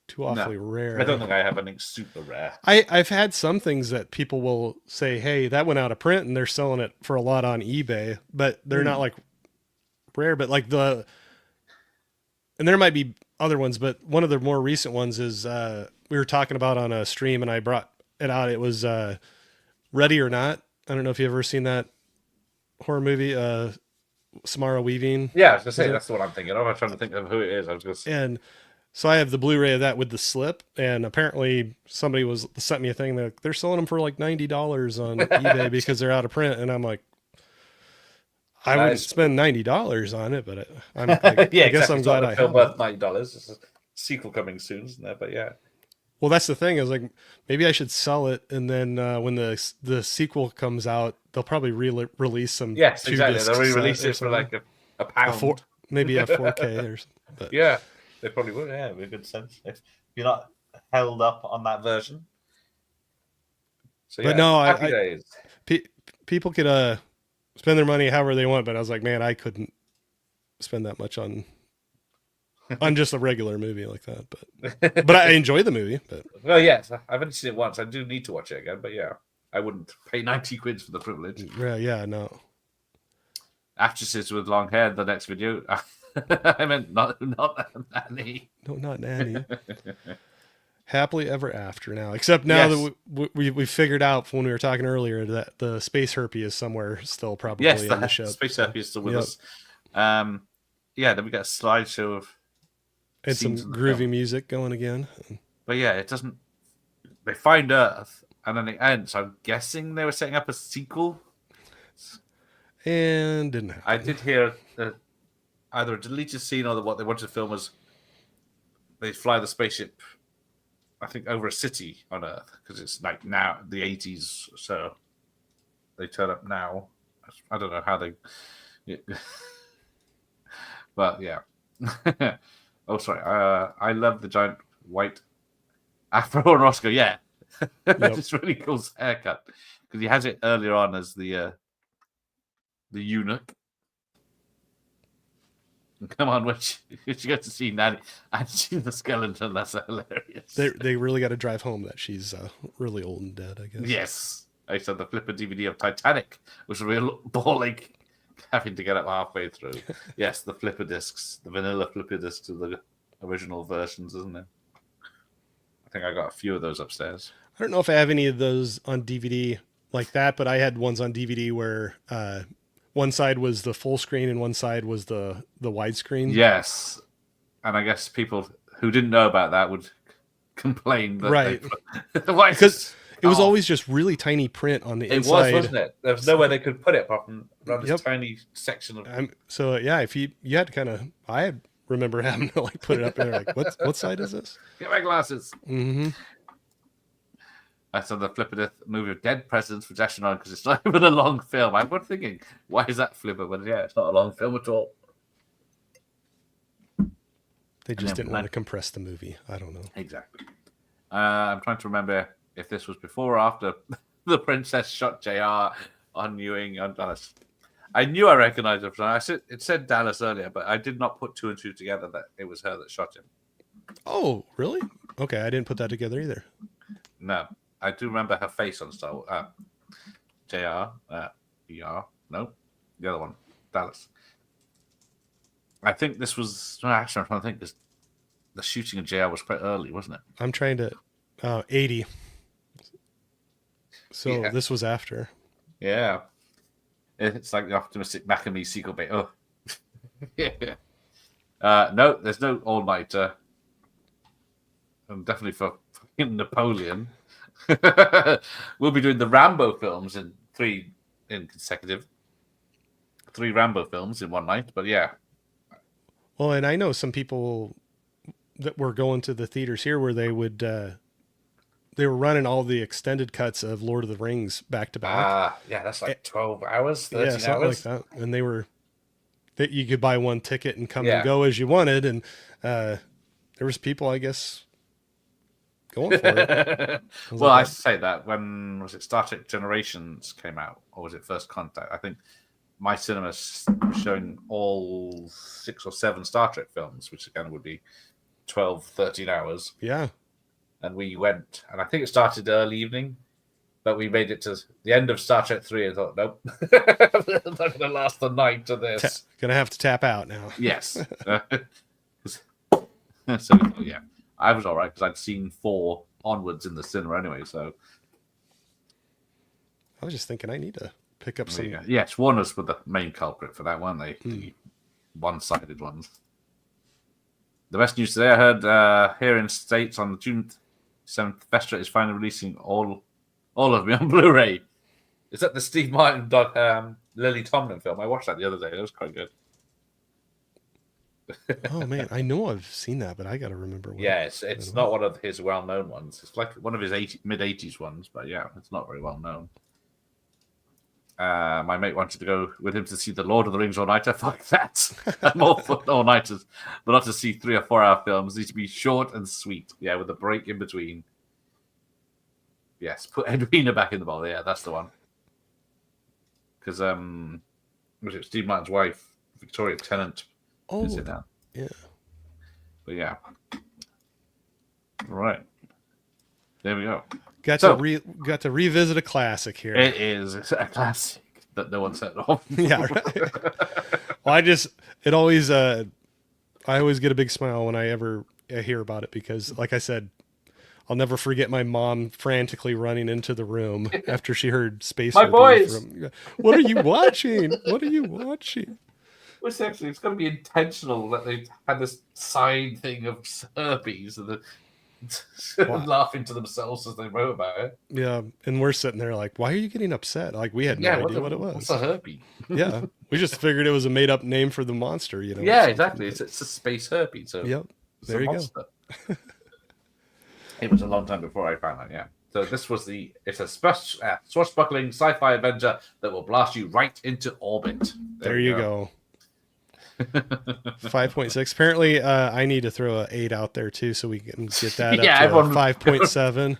too awfully rare. I don't think I have anything super rare. I've had some things that people will say, hey, that went out of print, and they're selling it for a lot on eBay, but they're not like rare, but like and there might be other ones, but one of the more recent ones is we were talking about on a stream, and I brought it out. It was Ready or Not. I don't know if you've ever seen that horror movie, Samara Weaving. Yeah, I was going to say, that's the one I'm thinking of. I'm trying to think of who it is. I was going to say. And so I have the Blu-ray of that with the slip, and apparently somebody sent me a thing that they're selling them for like $90 on eBay because they're out of print, and I'm like, I wouldn't spend $90 on it, but I guess I'm glad I have it. Worth $90. There's a sequel coming soon, isn't there? But yeah. Well, that's the thing. I was like, maybe I should sell it, and then when the sequel comes out, they'll probably release some. Yes, exactly. They'll re-release it for like a pound, maybe a 4K or something. But. Yeah, they probably would. Yeah, with a good sense if you're not held up on that version. So, yeah, but no, people could spend their money however they want, but I was like, man, I couldn't spend that much on just a regular movie like that. But I enjoy the movie. But well, yes, I've only seen it once. I do need to watch it again, but yeah, I wouldn't pay 90 quid for the privilege. Yeah, no. Actresses with long hair. The next video. I meant not Nanny. No, not Nanny. Happily ever after now. Except now that we figured out when we were talking earlier that the space herpy is somewhere still probably in the ship. Space herpy is still with us. Then we got a slideshow of and some groovy music going again. But yeah, it doesn't. They find Earth and then it ends. So I'm guessing they were setting up a sequel. And didn't happen. I did hear either a deleted scene or what they wanted to film was they fly the spaceship, I think, over a city on Earth because it's like now the 80s, so they turn up now. I don't know how they, but yeah. Oh, sorry. I love the giant white afro on Roscoe. Yeah, it's really cool haircut because he has it earlier on as the eunuch. Come on, when you get to see Nanny and see the skeleton, that's hilarious. They really got to drive home that she's really old and dead, I guess. Yes. I saw the flipper DVD of Titanic, which was real balling, having to get up halfway through. Yes, the flipper discs, the vanilla flipper discs of the original versions, isn't it? I think I got a few of those upstairs. I don't know if I have any of those on DVD like that, but I had ones on DVD where one side was the full screen and one side was the widescreen. Yes. And I guess people who didn't know about that would complain. That right. Because it was always just really tiny print on the inside. It was, wasn't it? There was nowhere they could put it apart from around this tiny section of. So yeah, if you had to kind of, I remember having to like put it up there like, what side is this? Get my glasses. Mm-hmm. I saw the Flipper movie of Dead Presidents for Dash on because it's not even a long film. I was thinking, why is that Flipper? But yeah, it's not a long film at all. They just didn't want to compress the movie. I don't know. Exactly. I'm trying to remember if this was before or after the princess shot JR on Ewing on Dallas. I knew I recognized her. It said Dallas earlier, but I did not put two and two together that it was her that shot him. Oh, really? Okay, I didn't put that together either. No. I do remember her face on Star JR, ER, no, the other one, Dallas. I think this was, actually, I'm trying to think, the shooting of JR was quite early, wasn't it? I'm trying to, 80. So This was after. Yeah. It's like the optimistic Macamee sequel bait. Oh, yeah. No, there's no all-nighter. And definitely for fucking Napoleon. We'll be doing the Rambo films in consecutive. 3 Rambo films in one night, but yeah. Well, and I know some people that were going to the theaters here where they would they were running all the extended cuts of Lord of the Rings back to back. Yeah, that's like 12 hours, 13 Yeah, something hours. like that. And they were that you could buy one ticket and come Yeah. and go as you wanted, and there was people, I guess, going for it. Well, I say that when was it Star Trek Generations came out, or was it First Contact? I think my cinema was showing all 6 or 7 Star Trek films, which again would be 12, 13 hours. Yeah. And we went, and I think it started early evening, but we made it to the end of Star Trek 3 and thought, nope, I'm not going to last the night to this. Gonna have to tap out now. Yes. So, yeah, I was all right because I'd seen 4 onwards in the cinema anyway, so. I was just thinking I need to pick up some. Yes, Warner's were the main culprit for that, weren't they? The one-sided ones. The best news today I heard here in States on June 7th, Vestra is finally releasing all of me on Blu-ray. Is that the Steve Martin Lily Tomlin film? I watched that the other day. It was quite good. Oh man, I know I've seen that, but I got to remember. Yeah, it's not one of his well-known ones. It's like one of his mid-80s ones, but yeah, it's not very well known. My mate wanted to go with him to see the Lord of the Rings all-nighter. Fuck that. I'm all for all-nighters, but not to see 3 or 4 hour films. They need to be short and sweet. Yeah, with a break in between. Yes, put Edwina back in the ball. Yeah, that's the one. Because was it Steve Martin's wife, Victoria Tennant, is it now? Yeah. But yeah. All right. There we go. Got to revisit a classic here. It is a classic that no one's heard of. Yeah, right. Well, I always get a big smile when I hear about it because, like I said, I'll never forget my mom frantically running into the room after she heard Space. My boys! What are you watching? What are you watching? It's got to be intentional that they had this side thing of herpes and laughing to themselves as they wrote about it. Yeah, and we're sitting there like, why are you getting upset? Like, we had no idea what it was. What's a herpes? Yeah, we just figured it was a made-up name for the monster, you know. Yeah, exactly. It's a space herpes. So yep, there you go. It was a long time before I found that, yeah. So this was it's a swashbuckling sci-fi adventure that will blast you right into orbit. There you go. 5.6. Apparently, I need to throw an 8 out there too, so we can get that up to 5.7.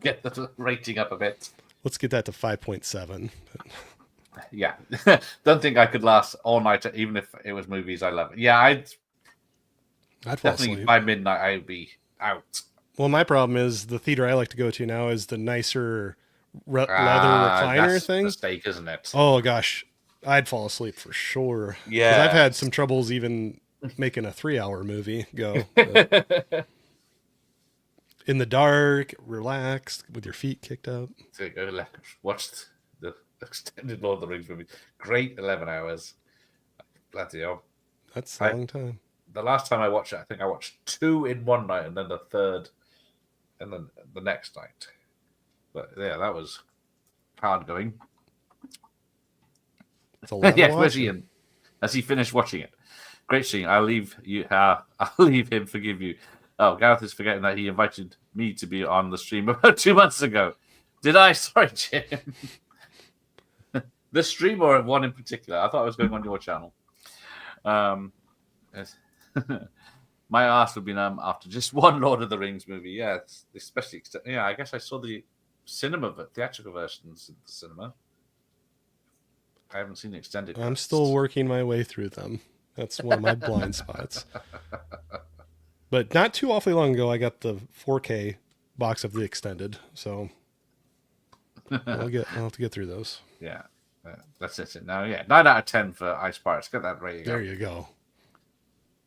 Get the rating up a bit. Let's get that to 5.7. Yeah, don't think I could last all night, even if it was movies I love. Yeah, I'd fall definitely asleep. by midnight I'd be out. Well, my problem is the theater I like to go to now is the nicer leather recliner that's thing. A mistake, isn't it? Oh gosh, I'd fall asleep for sure. 'Cause Yeah, I've had some troubles even making a 3-hour movie go. In the dark, relaxed, with your feet kicked up. So go watched the extended Lord of the Rings movie. Great 11 hours. Bloody hell. That's a long time. The last time I watched it, I think I watched 2 in one night and then the third and then the next night. But yeah, that was hard going. It's a lot. Yes, where's Ian? Has he finished watching it? Great scene. I'll leave him forgive you. Oh, Gareth is forgetting that he invited me to be on the stream about 2 months ago. Did I? Sorry, Jim. The stream or one in particular? I thought I was going on your channel. Yes. My ass would be numb after just one Lord of the Rings movie. Yeah, especially. Yeah, I guess I saw the theatrical versions in the cinema. I haven't seen the extended. I'm still working my way through them. That's one of my blind spots. But not too awfully long ago, I got the 4K box of the extended, so I'll have to get through those. Yeah, that's it. Now, yeah, 9 out of 10 for Ice Pirates. Get that rating. There you go.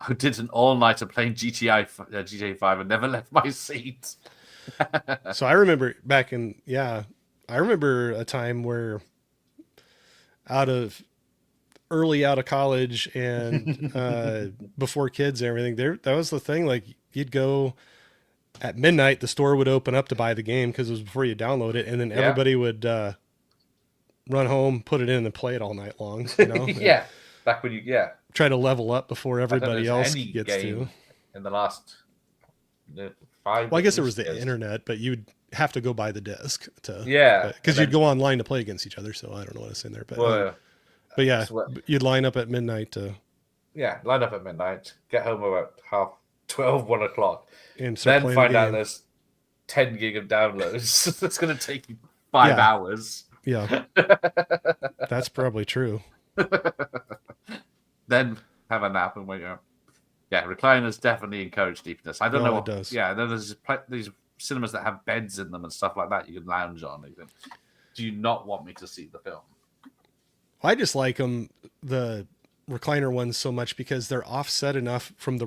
I did an all-nighter playing GTA 5 and never left my seat. So I remember I remember a time where early out of college and before kids and everything, that was the thing. Like, you'd go at midnight, the store would open up to buy the game because it was before you download it, and then everybody would run home, put it in, and play it all night long. You know? Yeah, back when you Try to level up before everybody else any gets game to. in the last 5. Well, I guess it was the internet, but you'd have to go buy the disc to. Yeah, because you'd go online to play against each other. So I don't know what it's in there, but yeah, you'd line up at midnight to. Yeah, line up at midnight, get home about 12, 1 o'clock, and then find out there's 10 gig of downloads. That's going to take you 5 hours. Yeah, that's probably true. Then have a nap and wake up. Yeah, recliners definitely encourage sleepiness. I don't know what it does. Yeah, there's these cinemas that have beds in them and stuff like that. You can lounge on. Do you not want me to see the film? I just like the recliner ones so much because they're offset enough from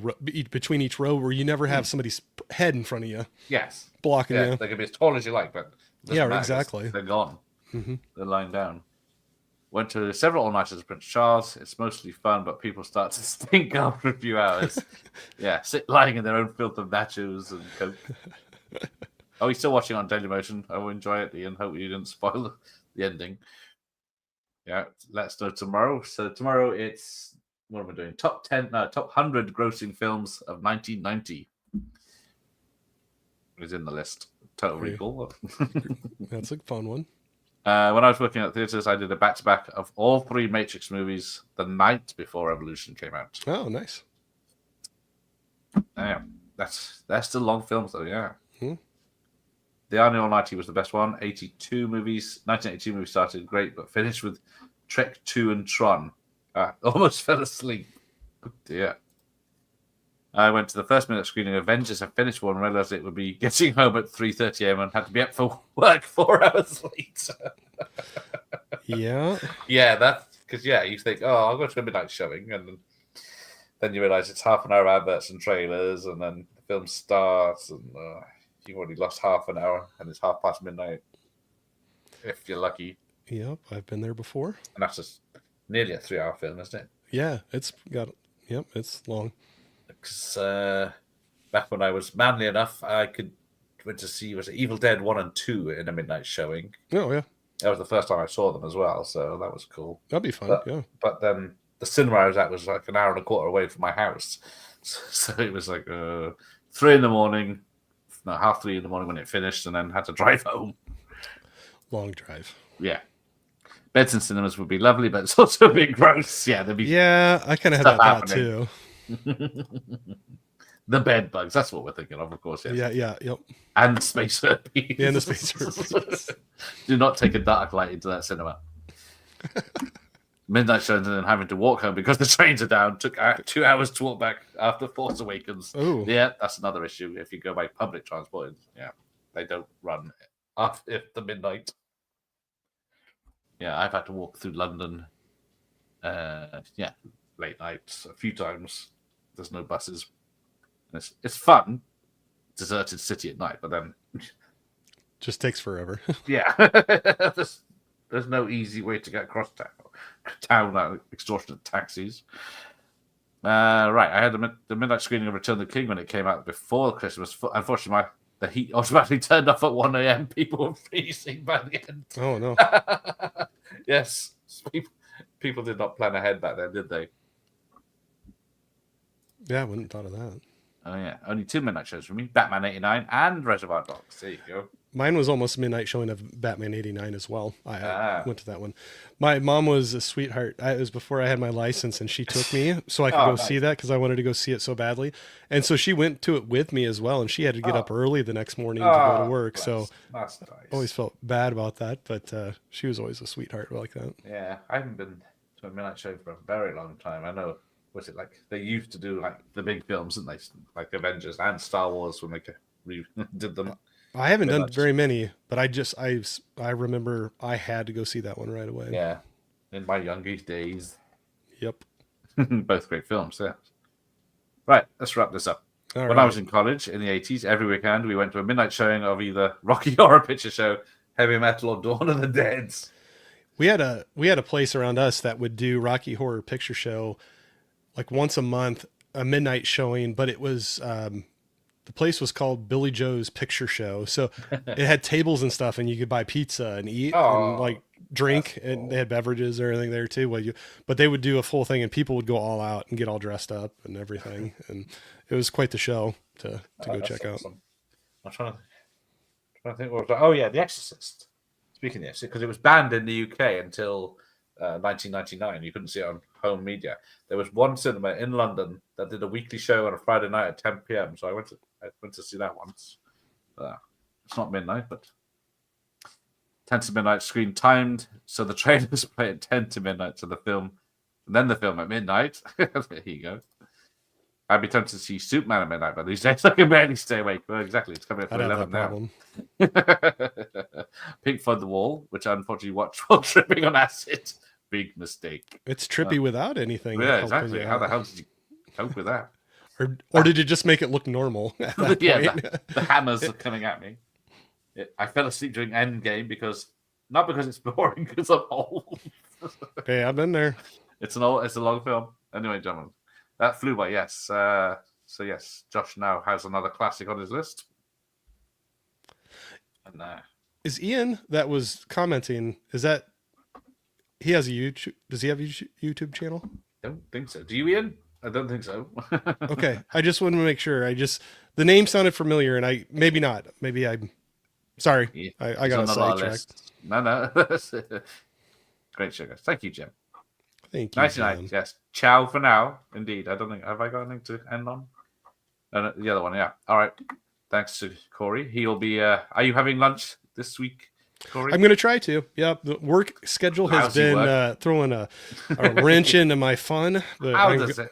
between each row where you never have somebody's head in front of you. Yes, blocking you. They can be as tall as you like, but exactly. They're gone. Mm-hmm. They're lying down. Went to several all-nighters at Prince Charles. It's mostly fun, but people start to stink after a few hours. Yeah, lying in their own filth of nachos and coke. Are we still watching on Dailymotion? I will enjoy it, Ian. Hope you didn't spoil the ending. Yeah, let's do tomorrow. So tomorrow it's, what am I doing? Top 100 grossing films of 1990 is in the list. Total Recall. That's a fun one. When I was working at theaters, I did a back-to-back of all 3 Matrix movies the night before Evolution came out. Oh, nice. Yeah, they're still long films though. Yeah. The Arnie All-Nighty was the best one. 1982 movies started great, but finished with Trek 2 and Tron. Almost fell asleep. Oh dear. I went to the first minute screening of Avengers. I finished one and realized it would be getting home at 3:30 a.m. and had to be up for work 4 hours later. Yeah. Yeah, that's because, you think, I'll go to a midnight showing, and then you realize it's half an hour adverts and trailers, and then the film starts, and you've already lost half an hour, and it's midnight, if you're lucky. Yep, I've been there before. And that's just nearly a 3-hour film, isn't it? Yeah, it's long. Because back when I was manly enough, I went to see Evil Dead 1 and 2 in a midnight showing. Oh, yeah. That was the first time I saw them as well, so that was cool. That'd be fun, yeah. But then the cinema I was at was like an hour and a quarter away from my house. So it was like 3 in the morning, no, 2:30 in the morning when it finished, and then had to drive home. Long drive. Yeah. Beds and cinemas would be lovely, but it's also a bit gross. Yeah, there'd be. Yeah, I kind of had that thought too. The bed bugs, that's what we're thinking of course. Yes. Yeah, yep. And space herpes. Yeah, and the space herpes. Do not take a dark light into that cinema. Midnight shows and then having to walk home because the trains are down. Took 2 hours to walk back after Force Awakens. Ooh. Yeah, that's another issue. If you go by public transport, they don't run after the midnight. Yeah, I've had to walk through London. Late nights a few times. There's no buses. It's fun, deserted city at night, but then just takes forever. Yeah, there's no easy way to get across town without extortionate taxis. Right, I had the midnight screening of Return of the King when it came out before Christmas. Unfortunately, the heat automatically turned off at 1 a.m. People were freezing by the end. Oh no! Yes, people did not plan ahead back then, did they? Yeah, I wouldn't have thought of that. Oh yeah, only 2 midnight shows for me: Batman '89 and Reservoir Dogs. There you go. Mine was almost midnight showing of Batman '89 as well. I went to that one. My mom was a sweetheart. It was before I had my license, and she took me so I could go see that because I wanted to go see it so badly. And so she went to it with me as well, and she had to get up early the next morning to go to work. So that's nice. Always felt bad about that, but she was always a sweetheart like that. Yeah, I haven't been to a midnight show for a very long time. I know. Was it like they used to do like the big films, didn't they? Like Avengers and Star Wars when they did them. I haven't done very many, but I remember I had to go see that one right away. Yeah, in my younger days. Yep. Both great films, yeah. Right, let's wrap this up. When I was in college in the 80s, every weekend we went to a midnight showing of either Rocky Horror Picture Show, Heavy Metal, or Dawn of the Dead. We had a place around us that would do Rocky Horror Picture Show like once a month, a midnight showing, but it was the place was called Billy Joe's Picture Show. So it had tables and stuff, and you could buy pizza and eat and like drink, and they had beverages or anything there too. But they would do a full thing, and people would go all out and get all dressed up and everything, and it was quite the show to go check out. I'm trying to think what was. Oh yeah, The Exorcist. Speaking of this, because it was banned in the UK until 1999, you couldn't see it on home media. There was one cinema in London that did a weekly show on a Friday night at 10 p.m. So I went to see that once. It's not midnight, but 10 to midnight, screen timed, so the trailers play at 10 to midnight to the film, and then the film at midnight. There you go. I'd be tempted to see Superman at midnight, but these days I can barely stay awake. Well, exactly, it's coming up to 11 now. Pink Floyd The Wall, which I unfortunately watched while tripping on acid. Big mistake. It's trippy without anything. Yeah, exactly. How the hell did you cope with that? Or did you just make it look normal? Yeah, the hammers are coming at me. I fell asleep during Endgame not because it's boring, because I'm old. Okay, I've been there. It's a long film. Anyway, gentlemen, that flew by. Yes. So yes, Josh now has another classic on his list. And is Ian that was commenting? Is that he has a YouTube? Does he have a YouTube channel? I don't think so. Do you, Ian? I don't think so. Okay, I just wanted to make sure. The name sounded familiar, and maybe not. Maybe I'm sorry. Yeah, I got a sidetracked. No. Great show, guys. Thank you, Jim. Thank you. 99. Yes. Ciao for now. Indeed. I don't think. Have I got anything to end on? No, the other one. Yeah. All right. Thanks to Corey. He'll be. Are you having lunch this week, Corey? I'm going to try to. Yeah. The work schedule has been throwing a wrench into my fun. But How does it?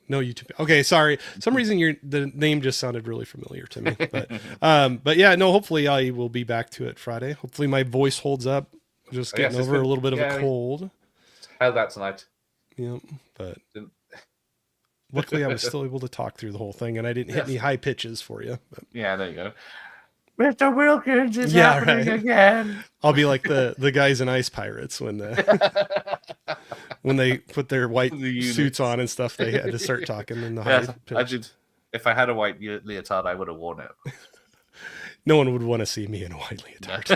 No YouTube. Okay, sorry. Some reason the name just sounded really familiar to me. But yeah, no. Hopefully, I will be back to it Friday. Hopefully, my voice holds up. Just getting over a little bit of a cold. How's that tonight? Yeah, but luckily, I was still able to talk through the whole thing, and I didn't hit any high pitches for you. But. Yeah, there you go. Mr. Wilkins is happening again. I'll be like the guys in Ice Pirates when they put their white suits on and stuff. They had to start talking in the high pitch. If I had a white leotard, I would have worn it. No one would want to see me in a white leotard.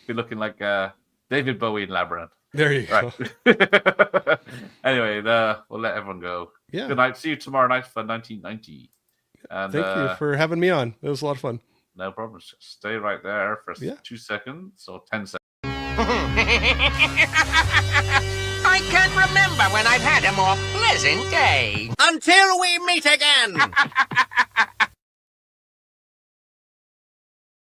Be looking like David Bowie in Labyrinth. There you go. Anyway, we'll let everyone go. Yeah. Good night. See you tomorrow night for 1990. And, thank you for having me on. It was a lot of fun. No problem. Just stay right there for 2 seconds or 10 seconds. I can't remember when I've had a more pleasant day. Until we meet again.